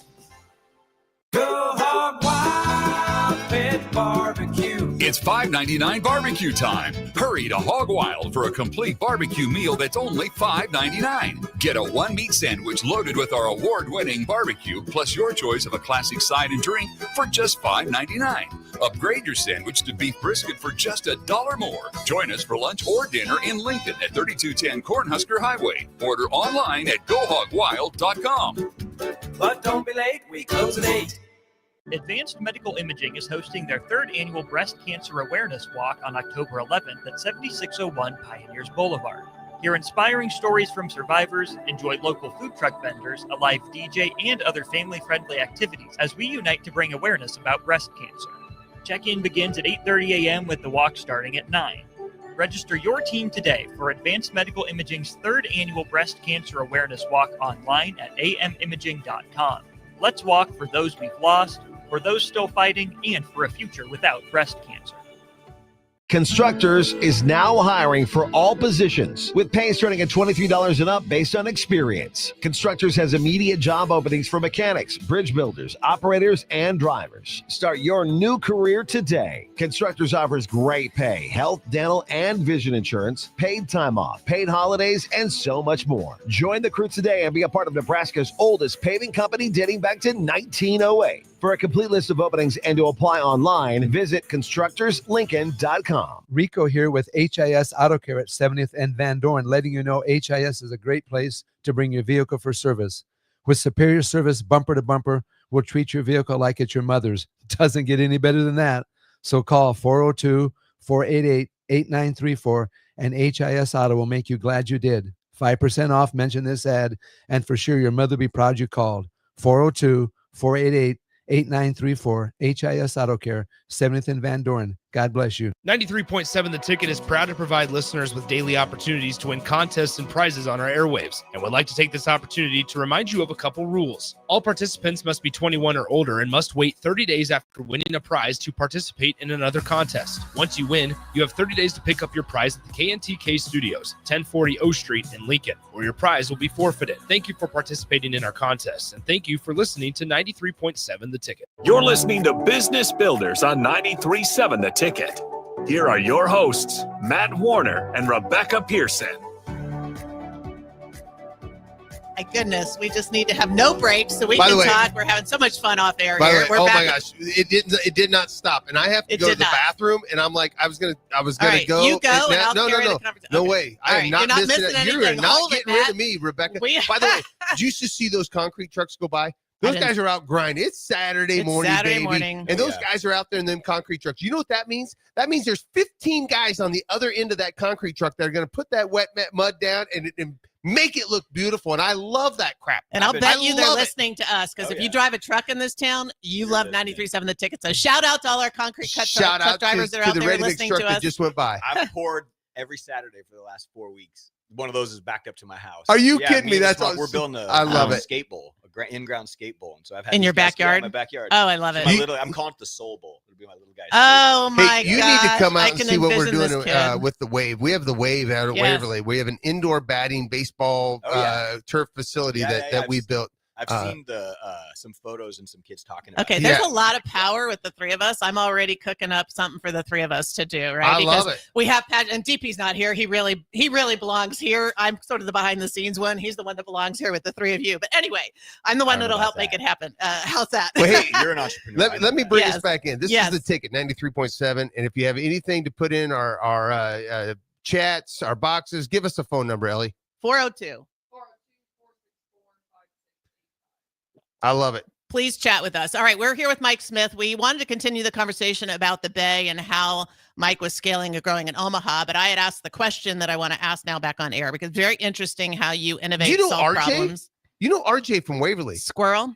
Go Hog Wild Pet Barbecue. It's $5.99 barbecue time. Hurry to Hog Wild for a complete barbecue meal that's only $5.99. Get a 1-meat sandwich loaded with our award-winning barbecue, plus your choice of a classic side and drink for just $5.99. Upgrade your sandwich to beef brisket for just $1 more. Join us for lunch or dinner in Lincoln at 3210 Cornhusker Highway. Order online at GoHogWild.com. But don't be late, we close at 8. Advanced Medical Imaging is hosting their 3rd annual Breast Cancer Awareness Walk on October 11th at 7601 Pioneers Boulevard. Hear inspiring stories from survivors, enjoy local food truck vendors, a live DJ, and other family-friendly activities as we unite to bring awareness about breast cancer. Check-in begins at 8:30 a.m. with the walk starting at 9. Register your team today for Advanced Medical Imaging's 3rd annual Breast Cancer Awareness Walk online at amimaging.com. Let's walk for those we've lost, for those still fighting, and for a future without breast cancer. Constructors is now hiring for all positions with pay starting at $23 and up based on experience. Constructors has immediate job openings for mechanics, bridge builders, operators, and drivers. Start your new career today. Constructors offers great pay, health, dental, and vision insurance, paid time off, paid holidays, and so much more. Join the crew today and be a part of Nebraska's oldest paving company dating back to 1908. For a complete list of openings and to apply online, visit constructorslincoln.com. Rico here with HIS Auto Care at 70th and Van Dorn, letting you know HIS is a great place to bring your vehicle for service. With superior service bumper to bumper, we'll treat your vehicle like it's your mother's. Doesn't get any better than that. So call 402-488-8934 and HIS Auto will make you glad you did. 5% off, mention this ad, and for sure your mother will be proud you called. 402-488-8934, HIS Auto Care, 70th and Van Dorn. God bless you. 93.7 The Ticket is proud to provide listeners with daily opportunities to win contests and prizes on our airwaves, and would like to take this opportunity to remind you of a couple rules. All participants must be 21 or older and must wait 30 days after winning a prize to participate in another contest. Once you win, you have 30 days to pick up your prize at the KNTK Studios, 1040 O Street in Lincoln, or your prize will be forfeited. Thank you for participating in our contests, and thank you for listening to 93.7 The Ticket. You're listening to Business Builders on 93.7 The Ticket. Here are your hosts, Matt Warner and Rebecca Pearson. My goodness, we just need to have no breaks so we By the can way- talk. We're having so much fun off air By the here. way, We're oh back my at- gosh, it did not stop, and I have to It go to did the not. bathroom, and I'm like, I was gonna All right, go. you go, and now- I'll no, carry no, the no, conversation. no Okay. way. All I right, am not you're not missing missing it. You are anything. not Hold it, getting rid Matt. of me, Rebecca. We- By the way, did you just see those concrete trucks go by? Those didn't. guys are out grinding. It's Saturday It's morning, Saturday baby. morning. And those guys are out there in them concrete trucks. You know what that means? That means there's 15 guys on the other end of that concrete truck that are going to put that wet mud down and make it look beautiful. And I love that crap. And I'll bet you they're love it. listening to us because Oh, if yeah. you drive a truck in this town, you love 93.7 The Ticket. So shout out to all our concrete truck Shout out drivers to that are out the there ready mix listening truck to that us. just went by. I've poured every Saturday for the last 4 weeks. One of those is backed up to my house. Are you Yeah, kidding me? and That's Smoke, awesome. we're building a I love it. skate bowl, in-ground skate bowl. And so I've had In these your guys get out backyard? in my backyard. Oh, I love So it. I'm calling it the Soul Bowl. It'll be my little guy's. Oh my Hey, you need to come out I and can see what we're envision doing this kid. with the Wave. We have the Wave out at Yes. Waverly. We have an indoor batting baseball turf facility that we built. I've seen some photos and some kids talking about Okay, it. there's a lot of power with the three of us. I'm already cooking up something for the three of us to do, right? I love it. We have and DP's not here. He really belongs here. I'm sort of the behind the scenes one. He's the one that belongs here with the three of you. But anyway, I'm the one that'll help make it happen. How's that? Well, hey, you're an entrepreneur. Let me bring Yes. us back in. This Yes. is the ticket, 93.7. And if you have anything to put in our chats, our boxes, give us a phone number, Ellie. 402. I love it. Please chat with us. All right, we're here with Mike Smith. We wanted to continue the conversation about the Bay and how Mike was scaling and growing in Omaha, but I had asked the question that I want to ask now back on air because very interesting how you innovate, You know solve RJ? problems. You know RJ from Waverly. Squirrel?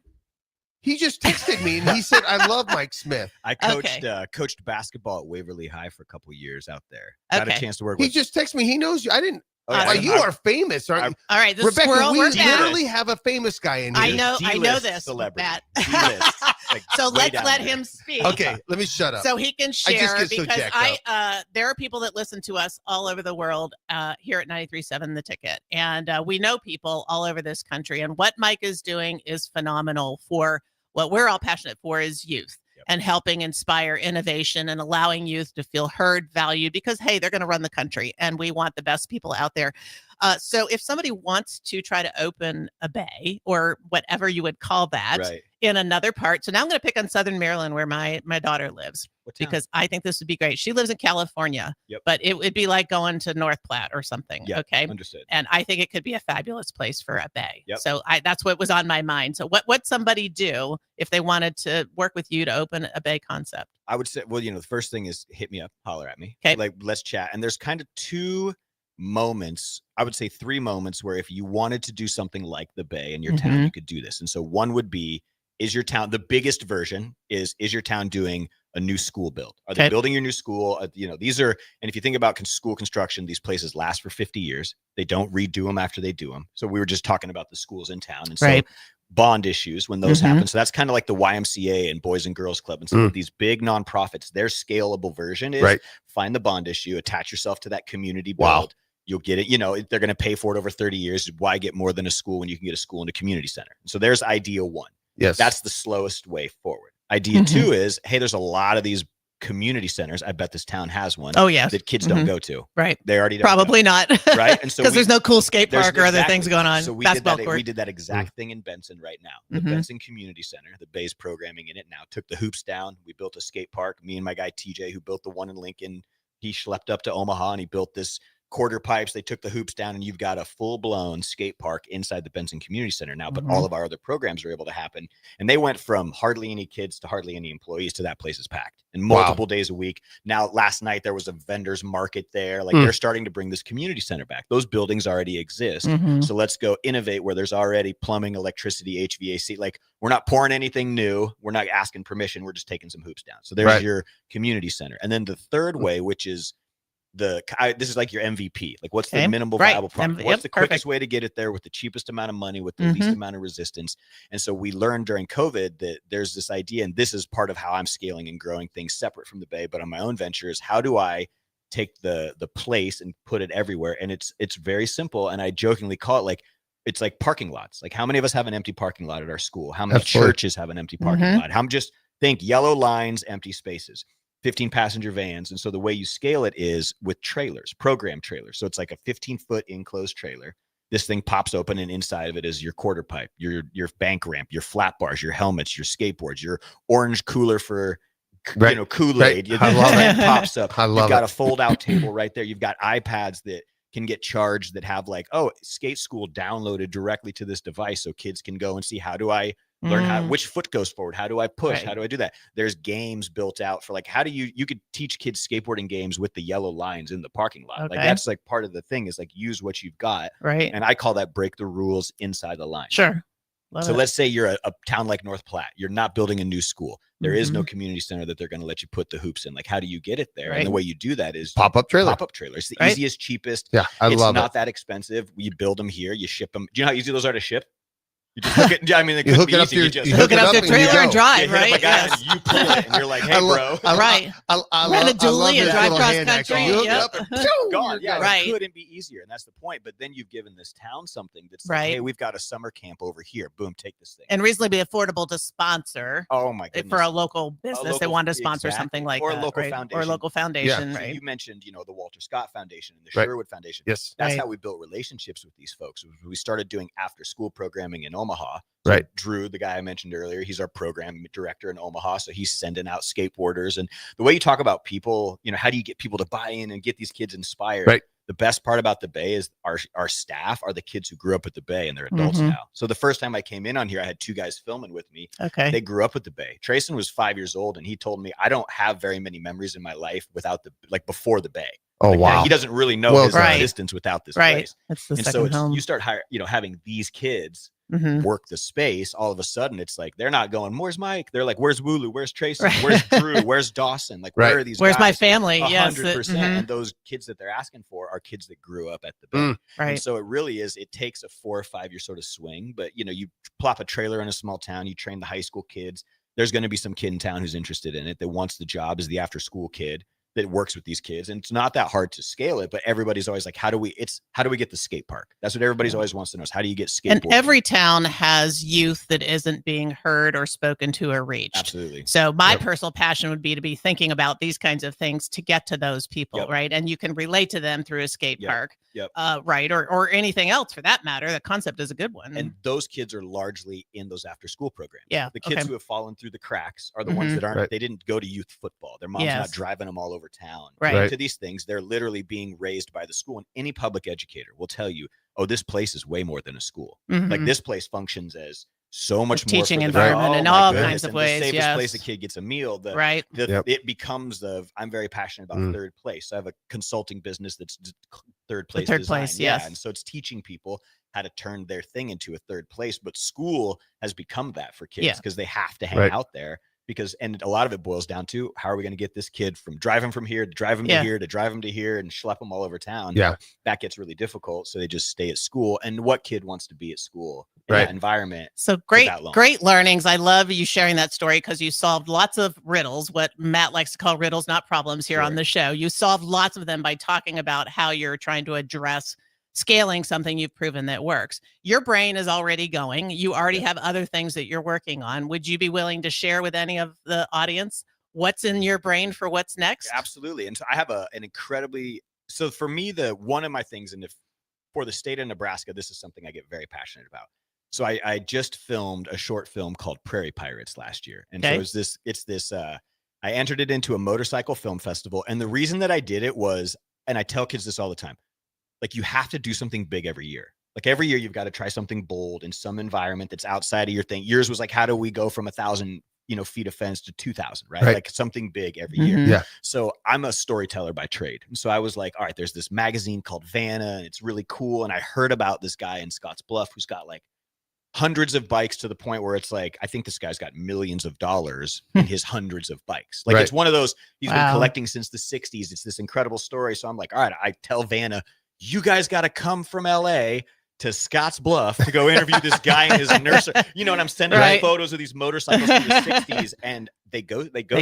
He just texted me and he said, I love Mike Smith. I coached basketball at Waverly High for a couple years out there. Got a Okay. chance to work He with. just texted me. He knows you. I didn't. Oh, yeah, you are famous, aren't you? All right, the Rebecca, squirrel, we we're back. literally have a famous guy in here. I know D-list this, celebrity. Matt. D-list, like, So way let's down let there. him speak. Okay, let me shut up. So he can I just share get so because jacked there are people that listen to us all over the world here at 93.7 The Ticket. And we know people all over this country. And what Mike is doing is phenomenal for what we're all passionate for is youth. And helping inspire innovation and allowing youth to feel heard, valued, because, hey, they're going to run the country and we want the best people out there. So if somebody wants to try to open a bay or whatever you would call that in another part. So now I'm going to pick on Southern Maryland where my daughter lives because I think this would be great. She lives in California, but it would be like going to North Platte or something. Okay. Understood. And I think it could be a fabulous place for a bay. So that's what was on my mind. So what somebody do if they wanted to work with you to open a bay concept? I would say, well, the first thing is hit me up, holler at me. Okay. Like, let's chat. And there's kind of two moments, I would say 3 moments where if you wanted to do something like the Bay in your town, you could do this. And so one would be, is your town, the biggest version is your town doing a new school build? Are they building your new school? These are, and if you think about school construction, these places last for 50 years. They don't redo them after they do them. So we were just talking about the schools in town. And so bond issues when those Mhm. happen. So that's kind of like the YMCA and Boys and Girls Club. And so with these big nonprofits, their scalable version is find the bond issue, attach yourself to that community build. You'll get it. You know, they're going to pay for it over 30 years. Why get more than a school when you can get a school and a community center? So there's idea one. Yes. That's the slowest way forward. Idea two is, hey, there's a lot of these community centers. I bet this town has one. Oh, yes. That kids don't go to. Right. They already don't Probably go. not. Right. And so because there's no cool skate there's park or other exactly. things going on. So we Basketball did that. court. We did that exact thing in Benson right now. The Benson Community Center, the Bay's programming in it now, took the hoops down. We built a skate park. Me and my guy TJ, who built the one in Lincoln, he schlepped up to Omaha and he built this quarter pipes. They took the hoops down, and you've got a full-blown skate park inside the Benson Community Center now. But all of our other programs are able to happen, and they went from hardly any kids to hardly any employees to that place is packed and multiple days a week. Now, last night there was a vendors market there. Like they're starting to bring this community center back. Those buildings already exist, so let's go innovate where there's already plumbing, electricity, HVAC. Like we're not pouring anything new. We're not asking permission. We're just taking some hoops down. So there's your community center, and then the third way, which is this is like your MVP. Like, what's the minimal viable product? What's the quickest way to get it there with the cheapest amount of money, with the least amount of resistance? And so we learned during COVID that there's this idea, and this is part of how I'm scaling and growing things separate from the Bay, but on my own ventures, how do I take the place and put it everywhere? And it's very simple. And I jokingly call it like, it's like parking lots. Like, how many of us have an empty parking lot at our school? How many churches have an empty parking lot? Think yellow lines, empty spaces. 15 passenger vans. And so the way you scale it is with trailers, program trailers. So it's like a 15-foot enclosed trailer. This thing pops open, and inside of it is your quarter pipe, your bank ramp, your flat bars, your helmets, your skateboards, your orange cooler for Kool-Aid. It pops up. You've got a fold-out table right there. You've got iPads that can get charged that have like, skate school downloaded directly to this device, so kids can go and see, how do I learn which foot goes forward? How do I push? How do I do that? There's games built out for like, how do you could teach kids skateboarding games with the yellow lines in the parking lot. Like that's like part of the thing is like, use what you've got. Right. And I call that break the rules inside the line. Sure. Let's say you're a town like North Platte. You're not building a new school. There is no community center that they're going to let you put the hoops in. Like, how do you get it there? And the way you do that is pop-up trailer. Pop-up trailer. It's the easiest, cheapest. Yeah, it's not that expensive. You build them here. You ship them. Do you know how easy those are to ship? You just hook it. I mean, you hook it up to your trailer and drive, right? Yes. You pull it, and you're like, "Hey, bro!" Right. Rent a dually and drive cross country. You hook it up and gone. Yeah, right. It couldn't be easier, and that's the point. But then you've given this town something that's like, "Hey, we've got a summer camp over here. Boom, take this thing." And reasonably affordable to sponsor. Oh my goodness! For a local business, they want to sponsor something like or that, a local right? foundation, or a local foundation, So right? you mentioned, the Walter Scott Foundation and the Sherwood Foundation. Yes, that's how we built relationships with these folks. We started doing after-school programming in Omaha. Right. Drew, the guy I mentioned earlier, he's our program director in Omaha. So he's sending out skateboarders. And the way you talk about people, how do you get people to buy in and get these kids inspired? Right. The best part about the Bay is our staff are the kids who grew up at the Bay, and they're adults now. So the first time I came in on here, I had two guys filming with me. Okay. They grew up with the Bay. Trayson was 5 years old, and he told me, I don't have very many memories in my life before the Bay. Oh, wow. He doesn't really know his existence without this place. It's the and second so home. You start having these kids work the space. All of a sudden, it's like they're not going, "Where's Mike?" They're like, "Where's Wulu? Where's Tracy? Where's Drew? Where's Dawson? Like, where are these? Where's guys? my family?" 100%. And those kids that they're asking for are kids that grew up at the Bay. Right. And so it really is. It takes a 4 or 5 year sort of swing, but you plop a trailer in a small town. You train the high school kids. There's going to be some kid in town who's interested in it, that wants the job as the after school kid that works with these kids. And it's not that hard to scale it, but everybody's always like, how do we get the skate park? That's what everybody's always wants to know, is how do you get skateboarding? And every town has youth that isn't being heard or spoken to or reached. Absolutely. So my personal passion would be to be thinking about these kinds of things to get to those people, right? And you can relate to them through a skate park. Right. Or anything else for that matter. The concept is a good one. And those kids are largely in those after school programs. Yeah. The kids who have fallen through the cracks are the ones that aren't, they didn't go to youth football. Their mom's not driving them all over town to these things. They're literally being raised by the school. And any public educator will tell you, this place is way more than a school. Like, this place functions as so much more teaching environment in all kinds of ways. The safest place a kid gets a meal. It becomes I'm very passionate about third place. I have a consulting business that's third place. Yes. And so it's teaching people how to turn their thing into a third place. But school has become that for kids because they have to hang out there. And a lot of it boils down to, how are we going to get this kid from driving from here to drive him to here to drive him to here and schlep them all over town? Yeah. That gets really difficult. So they just stay at school. And what kid wants to be at school in Right. that environment. So for great, that long. great learnings. I love you sharing that story because you solved lots of riddles, what Matt likes to call riddles, not problems here on the show. You solved lots of them by talking about how you're trying to address scaling something you've proven that works. Your brain is already going. You already have other things that you're working on. Would you be willing to share with any of the audience what's in your brain for what's next? Absolutely. And so I have an incredibly, so for me, one of my things, and if for the state of Nebraska, this is something I get very passionate about. So I just filmed a short film called Prairie Pirates last year. And so I entered it into a motorcycle film festival. And the reason that I did it was, and I tell kids this all the time, like you have to do something big every year. Like every year you've got to try something bold in some environment that's outside of your thing. Yours was like, how do we go from 1,000 feet of fence to 2,000, right? Like something big every year. Yeah. So I'm a storyteller by trade. And so I was like, all right, there's this magazine called Vanna and it's really cool. And I heard about this guy in Scotts Bluff who's got like hundreds of bikes to the point where it's like, I think this guy's got millions of dollars in his hundreds of bikes. Like it's one of those, he's been collecting since the 60s. It's this incredible story. So I'm like, all right, I tell Vanna, you guys got to come from LA to Scotts Bluff to go interview this guy in his nursery, and I'm sending them photos of these motorcycles from the 60s and they ghosted me.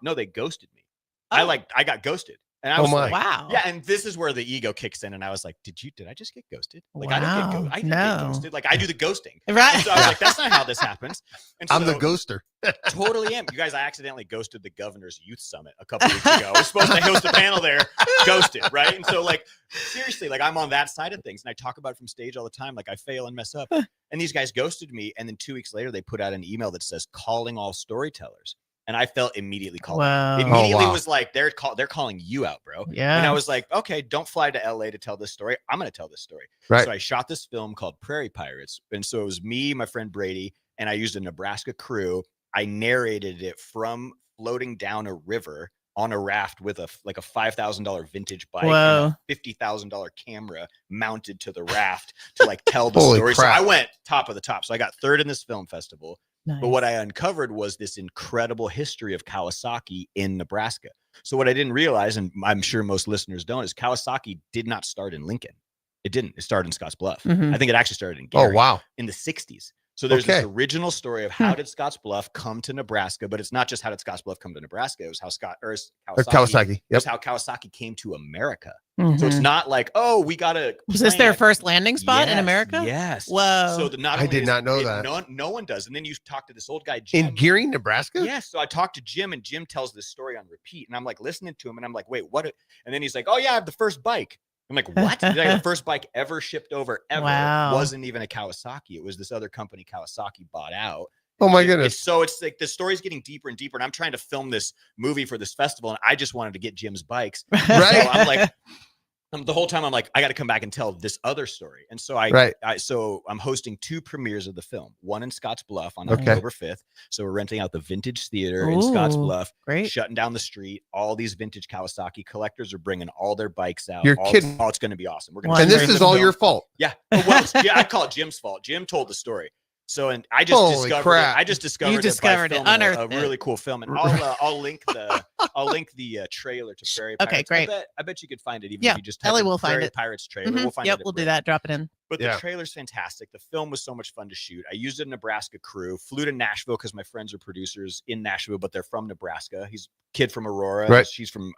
No, they ghosted me. I got ghosted. And I was like, wow. Yeah. And this is where the ego kicks in. And I was like, did I just get ghosted? Like, I didn't get ghosted. Like, I do the ghosting. Right. And so I was like, that's not how this happens. And so, I'm the ghoster. Totally am. You guys, I accidentally ghosted the governor's youth summit a couple weeks ago. I was supposed to host a panel there, ghosted, right? And so, like, seriously, like, I'm on that side of things. And I talk about it from stage all the time. Like, I fail and mess up. And these guys ghosted me. And then 2 weeks later, they put out an email that says, calling all storytellers. And I felt immediately called. Wow. Immediately was like, they're calling you out, bro. Yeah. And I was like, okay, don't fly to LA to tell this story. I'm going to tell this story. Right. So I shot this film called Prairie Pirates. And so it was me, my friend Brady, and I used a Nebraska crew. I narrated it from floating down a river on a raft with a $5,000 vintage bike and a $50,000 camera mounted to the raft to like tell the story. Crap. So I went top of the top. So I got third in this film festival. Nice. But what I uncovered was this incredible history of Kawasaki in Nebraska. So what I didn't realize, and I'm sure most listeners don't, is Kawasaki did not start in Lincoln. It didn't. It started in Scotts Bluff. Mhm. I think it actually started in Gary in the 60s. So there's this original story of how did Scotts Bluff come to Nebraska, but it's not just how did Scotts Bluff come to Nebraska. It was how Kawasaki. It was how Kawasaki came to America. So it's not like, oh, we got to. Was this their first landing spot in America? Yes. Whoa. So I did not know that. No one does. And then you talk to this old guy, Jim. In Geary, Nebraska? Yes. So I talked to Jim, and Jim tells this story on repeat. And I'm like listening to him, and I'm like, wait, what? And then he's like, oh, yeah, I have the first bike. I'm like, what? The first bike ever shipped over ever wasn't even a Kawasaki. It was this other company Kawasaki bought out. Oh my goodness. So it's like the story's getting deeper and deeper. And I'm trying to film this movie for this festival. And I just wanted to get Jim's bikes. Right. So I'm like, the whole time I'm like, I got to come back and tell this other story. And so so I'm hosting 2 premieres of the film, one in Scotts Bluff on October 5th. So we're renting out the Vintage Theater in Scotts Bluff, shutting down the street. All these vintage Kawasaki collectors are bringing all their bikes out. You're kidding. Oh, it's going to be awesome. We're And this is all your fault. Yeah. Well, I call it Jim's fault. Jim told the story. So, and I just discovered it. I just discovered it by filming a really cool film, and I'll link the trailer to Prairie Pirates. Okay, great. I bet you could find it even if you just type Ellie in will find Prairie it. Pirates trailer. We'll find it. We'll do that. Drop it in. But the trailer's fantastic. The film was so much fun to shoot. I used a Nebraska crew. Flew to Nashville because my friends are producers in Nashville, but they're from Nebraska. He's a kid from Aurora. Right. She's from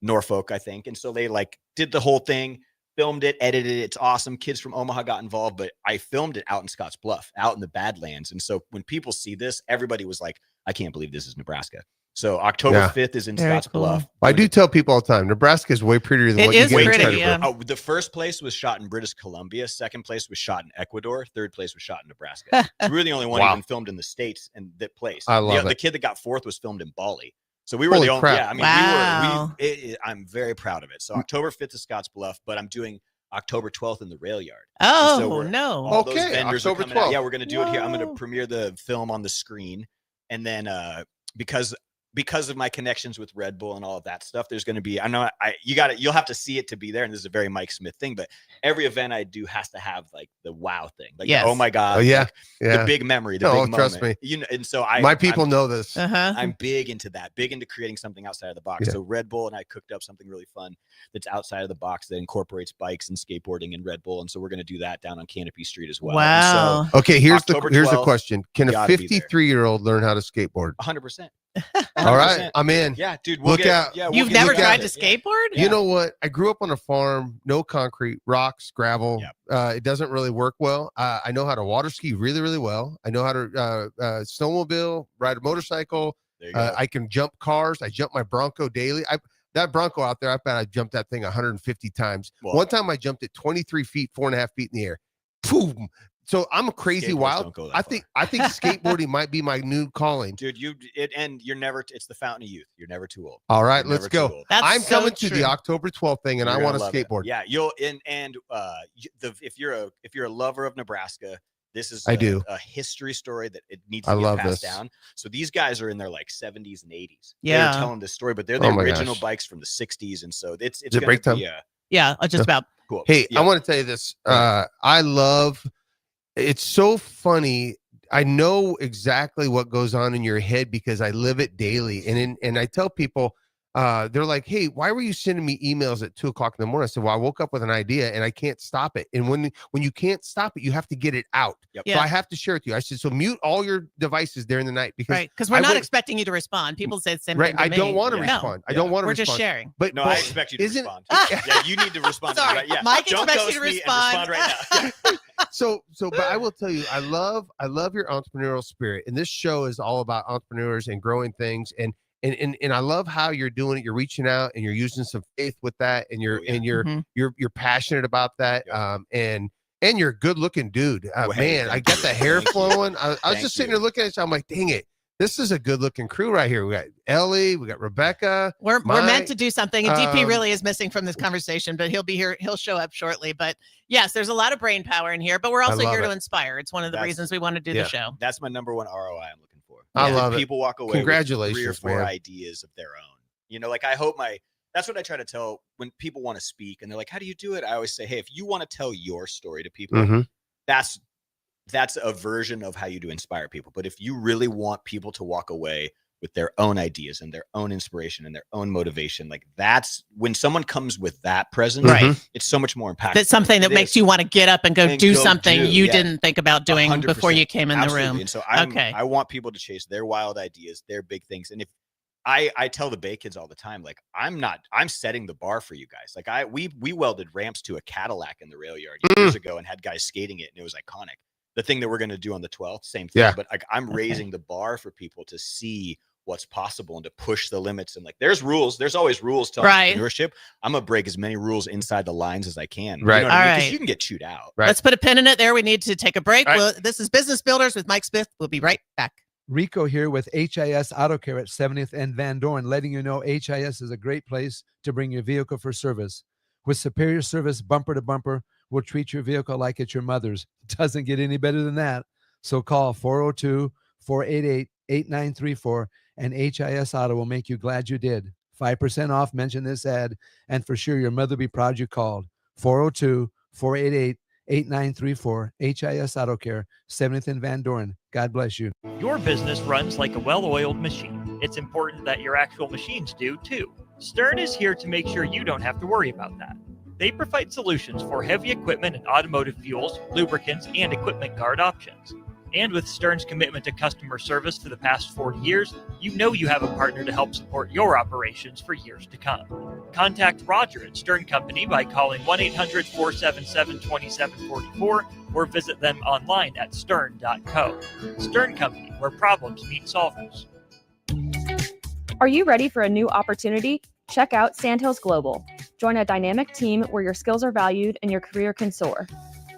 Norfolk, I think. And so they like did the whole thing. Filmed it, edited it. It's awesome. Kids from Omaha got involved, but I filmed it out in Scotts Bluff, out in the Badlands. And so when people see this, everybody was like, I can't believe this is Nebraska. So October 5th is in Scotts Bluff. I do tell people all the time, Nebraska is way prettier than what you get credit for. The first place was shot in British Columbia. Second place was shot in Ecuador. Third place was shot in Nebraska. So we were the only one even filmed in the States and that place. I love it. The kid that got 4th was filmed in Bali. So we were the only, I'm very proud of it. So October 5th is Scotts Bluff, but I'm doing October 12th in the rail yard. Oh, no. All those vendors are coming out. Yeah, we're going to do it here. I'm going to premiere the film on the screen. And then because because of my connections with Red Bull and all of that stuff, there's going to be, you'll have to see it to be there. And this is a very Mike Smith thing, but every event I do has to have like the wow thing. Like, oh my God. Like, the big memory, the big moment. Trust me. And so my people know this. I'm big into that, big into creating something outside of the box. So Red Bull and I cooked up something really fun that's outside of the box that incorporates bikes and skateboarding and Red Bull. And so we're going to do that down on Canopy Street as well. Wow. So, okay. Here's the question. Can a 53-year-old learn how to skateboard? 100%. All right, I'm in. Yeah, dude. Look out. You've never tried to skateboard? You know what? I grew up on a farm, no concrete, rocks, gravel. It doesn't really work well. I know how to water ski really, really well. I know how to snowmobile, ride a motorcycle. I can jump cars. I jump my Bronco daily. That Bronco out there, I bet I jumped that thing 150 times. Whoa. One time I jumped it 23 feet, 4.5 feet in the air. Boom. So I'm a crazy wild. I think skateboarding might be my new calling. Dude, it's the fountain of youth. You're never too old. All right, let's go. I'm coming to the October 12th thing and I want to skateboard. Yeah, if you're a lover of Nebraska, this is a history story that it needs to get passed down. So these guys are in their like 70s and 80s. Yeah. They're telling this story, but they're the original bikes from the 60s. And so it's going break to time? be just about. Cool. Hey, I want to tell you this. It's so funny. I know exactly what goes on in your head because I live it daily. And I tell people, they're like, hey, why were you sending me emails at 2:00 in the morning? I said, well, I woke up with an idea and I can't stop it. And when you can't stop it, you have to get it out. Yep. So I have to share it with you. I said, so mute all your devices during the night because we're not expecting you to respond. People say the same thing to I me. don't want to respond. I don't want to respond. We're just sharing. But I expect you to respond. Yeah, you need to respond. Sorry, yeah. Mike expects you to respond. Right now. So, but I will tell you, I love your entrepreneurial spirit, and this show is all about entrepreneurs and growing things, and I love how you're doing it. You're reaching out and you're using some faith with that, and you're passionate about that, and you're a good looking dude, man. I got the hair flowing. I was just sitting there looking at you. I'm like, dang it. This is a good looking crew right here. We got Ellie, we got Rebecca. We're meant to do something. And DP really is missing from this conversation, but he'll be here. He'll show up shortly. But yes, there's a lot of brain power in here, but we're also here to inspire. It's one of the reasons we want to do the show. That's my number one ROI I'm looking for. I love it. People walk away Congratulations, with 3 or 4 ideas of their own. Like I hope that's what I try to tell when people want to speak and they're like, how do you do it? I always say, hey, if you want to tell your story to people, that's a version of how you do inspire people. But if you really want people to walk away with their own ideas and their own inspiration and their own motivation, like that's when someone comes with that presence, it's so much more impactful. That's something that makes you want to get up and go do something you didn't think about doing 100%. Before you came in the room. And so I want people to chase their wild ideas, their big things. And if I tell the Bay kids all the time, like I'm setting the bar for you guys. Like we welded ramps to a Cadillac in the rail yard years ago and had guys skating it, and it was iconic. The thing that we're going to do on the 12th, same thing. But like I'm raising the bar for people to see what's possible and to push the limits. And like there's rules. There's always rules to entrepreneurship. I'm going to break as many rules inside the lines as I can. Right. You know what I mean? 'Cause you can get chewed out. Right. Let's put a pin in it there. We need to take a break. This is Business Builders with Mike Smith. We'll be right back. Rico here with HIS Auto Care at 70th and Van Dorn, letting you know HIS is a great place to bring your vehicle for service. With superior service bumper to bumper, we'll treat your vehicle like it's your mother's. Doesn't get any better than that. So call 402-488-8934 and HIS Auto will make you glad you did. 5% off, mention this ad, and for sure your mother will be proud you called. 402-488-8934, HIS Auto Care, 70th and Van Dorn. God bless you. Your business runs like a well-oiled machine. It's important that your actual machines do too. Stern is here to make sure you don't have to worry about that. They provide solutions for heavy equipment and automotive fuels, lubricants, and equipment guard options. And with Stern's commitment to customer service for the past 40 years, you know you have a partner to help support your operations for years to come. Contact Roger at Stern Company by calling 1-800-477-2744 or visit them online at stern.co. Stern Company, where problems meet solvers. Are you ready for a new opportunity? Check out Sandhills Global. Join a dynamic team where your skills are valued and your career can soar.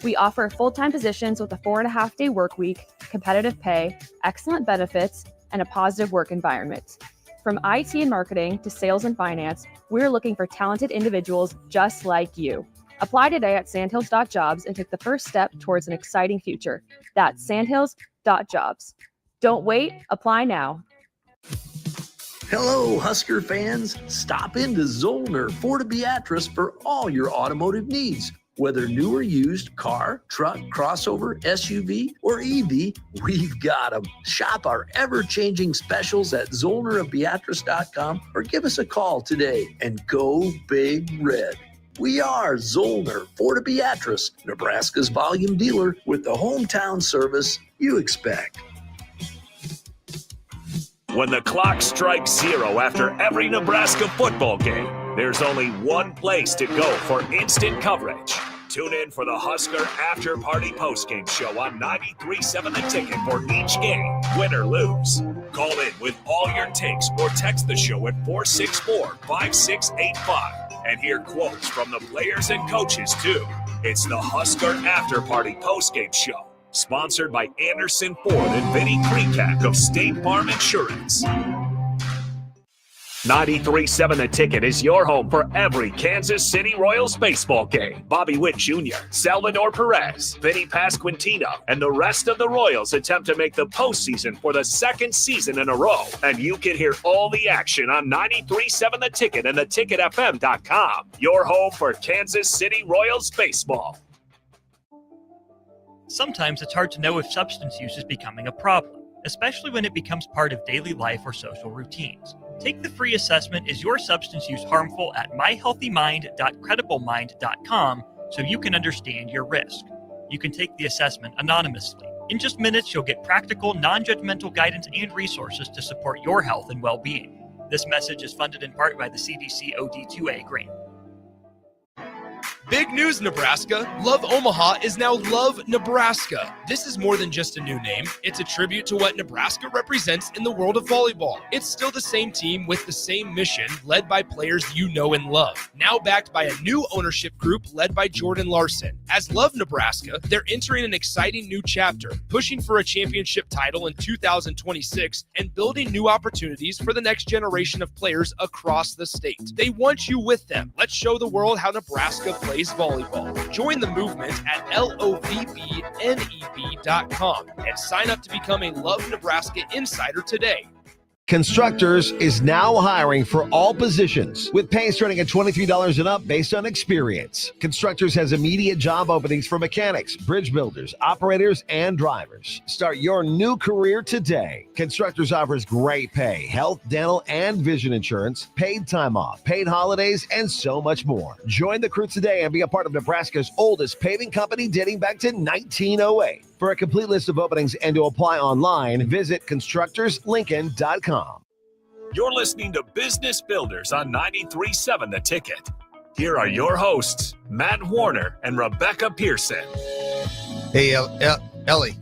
We offer full-time positions with a 4.5-day work week, competitive pay, excellent benefits, and a positive work environment. From IT and marketing to sales and finance, we're looking for talented individuals just like you. Apply today at sandhills.jobs and take the first step towards an exciting future. That's sandhills.jobs. Don't wait, apply now. Hello, Husker fans. Stop into Zollner Ford Beatrice for all your automotive needs. Whether new or used, car, truck, crossover, SUV, or EV, we've got them. Shop our ever-changing specials at ZollnerofBeatrice.com or give us a call today and go Big Red. We are Zollner Ford Beatrice, Nebraska's volume dealer with the hometown service you expect. When the clock strikes 0 after every Nebraska football game, there's only one place to go for instant coverage. Tune in for the Husker After Party Postgame Show on 93.7 The Ticket for each game, win or lose. Call in with all your takes or text the show at 464-5685 and hear quotes from the players and coaches, too. It's the Husker After Party Postgame Show, sponsored by Anderson Ford and Vinnie Kreekak of State Farm Insurance. 93.7 The Ticket is your home for every Kansas City Royals baseball game. Bobby Witt Jr., Salvador Perez, Vinny Pasquantino, and the rest of the Royals attempt to make the postseason for the second season in a row. And you can hear all the action on 93.7 The Ticket and theticketfm.com. Your home for Kansas City Royals baseball. Sometimes it's hard to know if substance use is becoming a problem, especially when it becomes part of daily life or social routines. Take the free assessment, Is Your Substance Use Harmful?, at myhealthymind.crediblemmind.com so you can understand your risk. You can take the assessment anonymously. In just minutes, you'll get practical, non-judgmental guidance and resources to support your health and well-being. This message is funded in part by the CDC OD2A grant. Big news, Nebraska. Love Omaha is now Love Nebraska. This is more than just a new name. It's a tribute to what Nebraska represents in the world of volleyball. It's still the same team with the same mission, led by players you know and love. Now backed by a new ownership group led by Jordan Larson. As Love Nebraska, they're entering an exciting new chapter, pushing for a championship title in 2026 and building new opportunities for the next generation of players across the state. They want you with them. Let's show the world how Nebraska plays volleyball. Join the movement at lovneb.com and sign up to become a Love Nebraska Insider today. Constructors is now hiring for all positions, with pay starting at $23 and up based on experience. Constructors has immediate job openings for mechanics, bridge builders, operators, and drivers. Start your new career today. Constructors offers great pay, health, dental, and vision insurance, paid time off, paid holidays, and so much more. Join the crew today and be a part of Nebraska's oldest paving company dating back to 1908. For a complete list of openings and to apply online, visit constructorslincoln.com. You're listening to Business Builders on 93.7 The Ticket. Here are your hosts, Matt Warner and Rebecca Pearson. Hey, Ellie,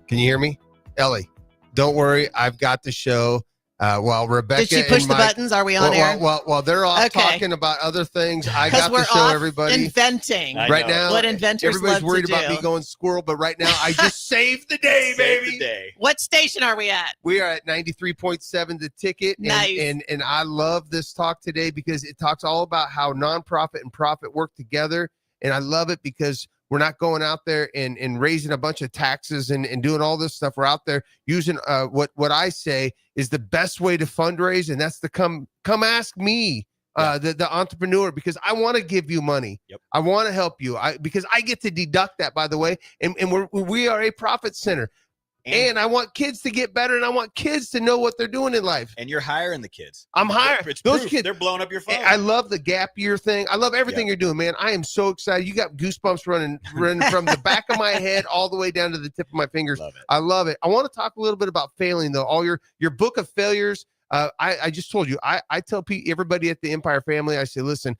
can you hear me? Ellie, don't worry. I've got the show. While Rebecca Did she push the buttons? Are we on air? While they're off talking about other things, I got to show everybody. Inventing right now. What inventors everybody's love worried to about do. me going squirrel, but right now I just saved the day, baby. What station are we at? We are at 93.7 The Ticket. Nice. And I love this talk today because it talks all about how nonprofit and profit work together. And I love it because we're not going out there and raising a bunch of taxes and doing all this stuff. We're out there using what I say is the best way to fundraise, and that's to come ask me, the entrepreneur, because I want to give you money. Yep. I want to help you. Because I get to deduct that, by the way, and we are a profit center. And I want kids to get better, and I want kids to know what they're doing in life. And you're hiring the kids. I'm hiring those kids. They're blowing up your phone. I love the gap year thing. I love everything you're doing, man. I am so excited. You got goosebumps running from the back of my head all the way down to the tip of my fingers. Love it. I love it. I want to talk a little bit about failing, though. All your book of failures. I just told you. I tell everybody at the Empire family. I say, listen.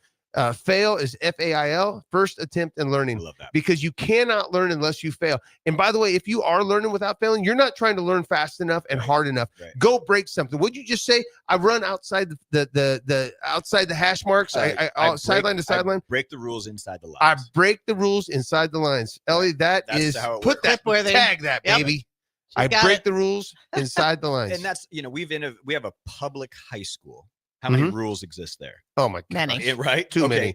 Fail is FAIL, first attempt in learning. I love that. Because you cannot learn unless you fail. And by the way, if you are learning without failing, you're not trying to learn fast enough and hard enough. Right. Go break something. What'd you just say? I run outside the outside the hash marks. I sideline to sideline. Break the rules inside the lines. I break the rules inside the lines. Ellie, that's how it works. tag that, baby. I break the rules inside the lines. And that's, we have a public high school. How many rules exist there? Oh my God. Many. Right? Too many.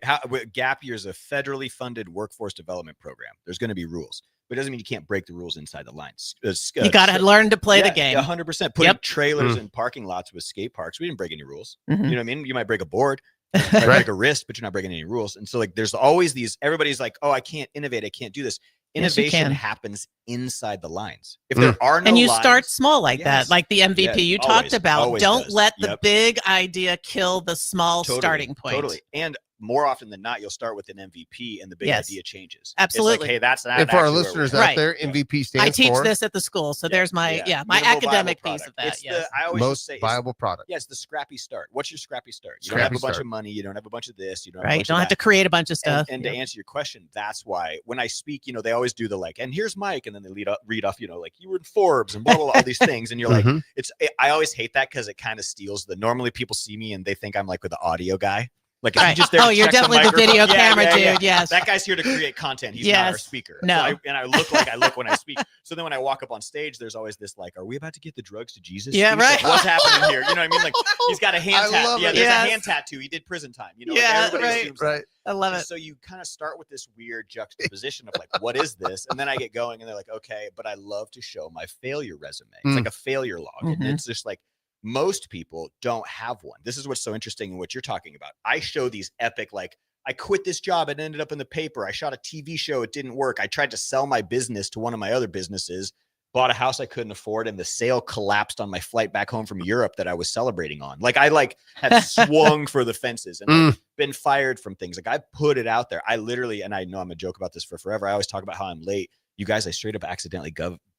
Gap Year is a federally funded workforce development program. There's going to be rules. but it doesn't mean you can't break the rules inside the lines. You got to learn to play the game. 100%. Putting trailers in parking lots with skate parks, we didn't break any rules. Mhm. You know what I mean? You might break a board, you might break a wrist, but you're not breaking any rules. And so like, there's always these, everybody's like, oh, I can't innovate. I can't do this. Yes, you Innovation can. happens inside the lines. If there are no and you lines, start small like that, like the MVP you talked about. always Don't does. let the big idea kill the small starting point. Totally. And more often than not, you'll start with an MVP and the big idea changes. Absolutely. It's like, hey, that's not And for our actually where listeners we're out going. there, MVP stands I teach for this at the school, so there's my my Minimal academic viable piece of product. that. It's I always most say viable product. Yes, the scrappy start. What's your scrappy start? You don't have Scrappy a bunch start. of money. You don't have a bunch of this. You don't Right. Have a bunch Don't of have to that. create a bunch of stuff. And to answer your question, that's why when I speak, they always do the like, and here's Mike, and then they read off, like you were in Forbes and blah blah blah, all these things, and you're like, I always hate that because it kind of steals the. Normally, people see me and they think I'm like with the audio guy. Like, if you just there to you're check definitely the microphone. video camera dude. Yes, that guy's here to create content. He's not our speaker. No, so I look like I look when I speak. So then when I walk up on stage, there's always this like, are we about to get the drugs to Jesus? Yeah, speech? right. Like, what's happening here? You know what I mean? Like he's got a hand tattoo. Yeah, there's a hand tattoo. He did prison time. Like, everybody assumes that. I love And it. So you kind of start with this weird juxtaposition of like, what is this? And then I get going, and they're like, okay, but I love to show my failure resume. It's like a failure log, and it's just like. Most people don't have one. This is what's so interesting in what you're talking about. I show these epic, like, I quit this job. It ended up in the paper. I shot a TV show. It didn't work. I tried to sell my business to one of my other businesses, bought a house I couldn't afford, and the sale collapsed on my flight back home from Europe that I was celebrating on. Like, I have swung for the fences and been fired from things. Like, I put it out there. I literally, and I know I'm going to joke about this for forever. I always talk about how I'm late. You guys, I straight up accidentally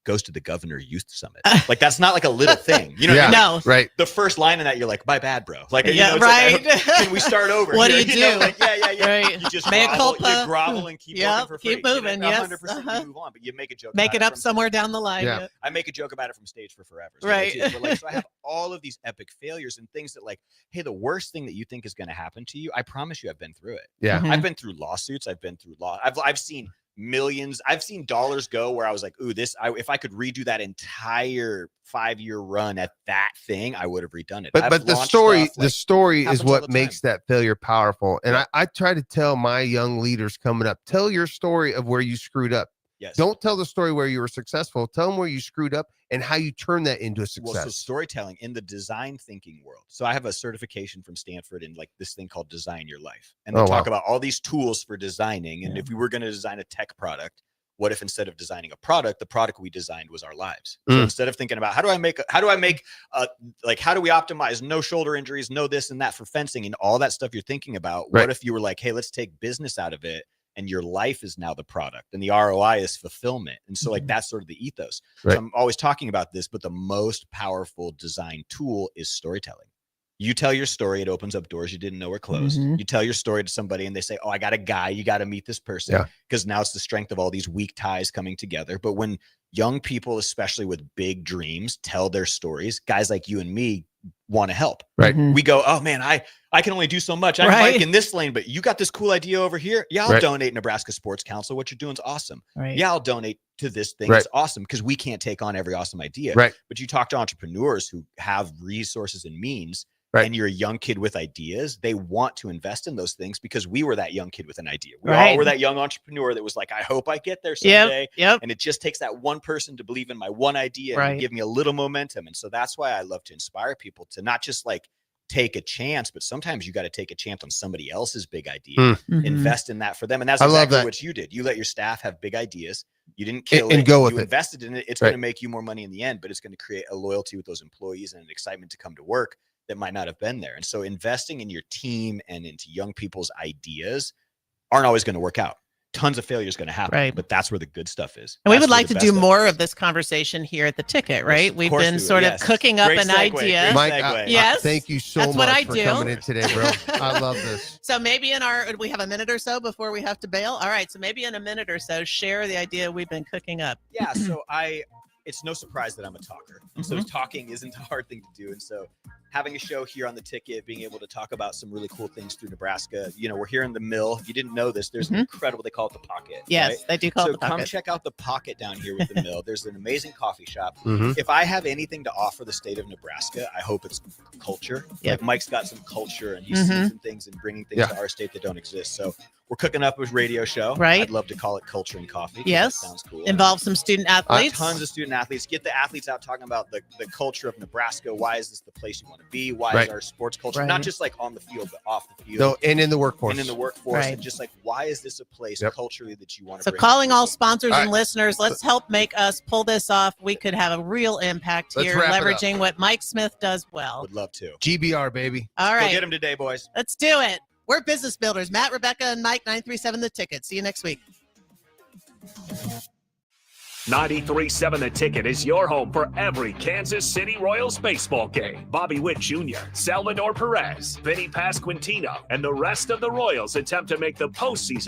ghosted the governor youth summit. Like, that's not like a little thing. You know what I mean? No. Right. The first line in that, you're like, my bad, bro. Like, Yeah, it's right. like, can we start over? What here? do you do? Like, yeah. Right. You just Mea grovel, culpa. you grovel and keep working for free. Keep moving. You know, Yes. 100% you move on, but you make a joke. Make about it up from somewhere down the line. Yeah. I make a joke about it from stage for forever. So Right. But like, so I have all of these epic failures and things that, like, hey, the worst thing that you think is going to happen to you, I promise you, I've been through it. Yeah. I've been through lawsuits. I've been through law. I've seen millions. I've seen dollars go where I was like, ooh, if I could redo that entire 5-year run at that thing, I would have redone it. But I've the launched story stuff, like, is happens all what the time. makes that failure powerful. And I try to tell my young leaders coming up, tell your story of where you screwed up. Yes. Don't tell the story where you were successful. Tell them where you screwed up and how you turn that into a success. Well, so storytelling in the design thinking world. So I have a certification from Stanford in like this thing called Design Your Life. And they talk about all these tools for designing. And if we were going to design a tech product, what if instead of designing a product, the product we designed was our lives? So instead of thinking about how do we optimize no shoulder injuries, no this and that for fencing and all that stuff you're thinking about, what if you were like, hey, let's take business out of it, and your life is now the product and the ROI is fulfillment. And so like that's sort of the ethos. Right. So I'm always talking about this, but the most powerful design tool is storytelling. You tell your story, it opens up doors you didn't know were closed. You tell your story to somebody and they say, oh, I got a guy, you got to meet this person. Because now it's the strength of all these weak ties coming together. But when young people, especially with big dreams, tell their stories, guys like you and me want to help. Right. We go, oh man, I can only do so much. I'm Mike in this lane, but you got this cool idea over here. Yeah, I'll donate Nebraska Sports Council. What you're doing is awesome. Right. Yeah, I'll donate to this thing. It's awesome because we can't take on every awesome idea. Right. But you talk to entrepreneurs who have resources and means, and you're a young kid with ideas, they want to invest in those things because we were that young kid with an idea. We all were that young entrepreneur that was like, I hope I get there someday. And it just takes that one person to believe in my one idea and give me a little momentum. And so that's why I love to inspire people to not just like take a chance, but sometimes you got to take a chance on somebody else's big idea, invest in that for them. And that's exactly what you did. You let your staff have big ideas. You didn't kill it. Go with you it. invested in it. It's going to make you more money in the end, but it's going to create a loyalty with those employees and an excitement to come to work that might not have been there. And so investing in your team and into young people's ideas aren't always going to work out. Tons of failure is going to happen, but that's where the good stuff is. And we would like to do more of this conversation here at the Ticket, right? We've been sort of cooking up an idea. Mike, yes. Thank you so That's much what I for do. coming in today, bro. I love this. So maybe we have a minute or so before we have to bail. All right. So maybe in a minute or so, share the idea we've been cooking up. Yeah. So it's no surprise that I'm a talker. And so talking isn't a hard thing to do. And so having a show here on the Ticket, being able to talk about some really cool things through Nebraska. You know, we're here in the mill. If you didn't know this, there's an incredible, they call it the Pocket. Yes, right? they do call it the So come Pocket. check out the Pocket down here with the mill. There's an amazing coffee shop. If I have anything to offer the state of Nebraska, I hope it's culture. Like Mike's got some culture and he's seen some things and bringing things to our state that don't exist. So We're cooking up a radio show. Right. I'd love to call it Culture and Coffee. 'Cause Yes. that sounds cool. Involve some student athletes. Tons of student athletes. Get the athletes out talking about the culture of Nebraska. Why is this the place you want to be? Why Right. is our sports culture Right. not just like on the field, but off the field? No, and in the workforce. And in the workforce, Right. and just like, why is this a place Yep. culturally that you want to So bring? calling all sponsors All and right. listeners, let's help make us pull this off. We could have a real impact Let's here, wrap it up. leveraging what Mike Smith does well. Would love to. GBR, baby. All Go right, get them today, boys. let's do it. We're business builders. Matt, Rebecca, and Mike, 937 The Ticket. See you next week. 93.7 The Ticket is your home for every Kansas City Royals baseball game. Bobby Witt Jr., Salvador Perez, Vinny Pasquantino, and the rest of the Royals attempt to make the postseason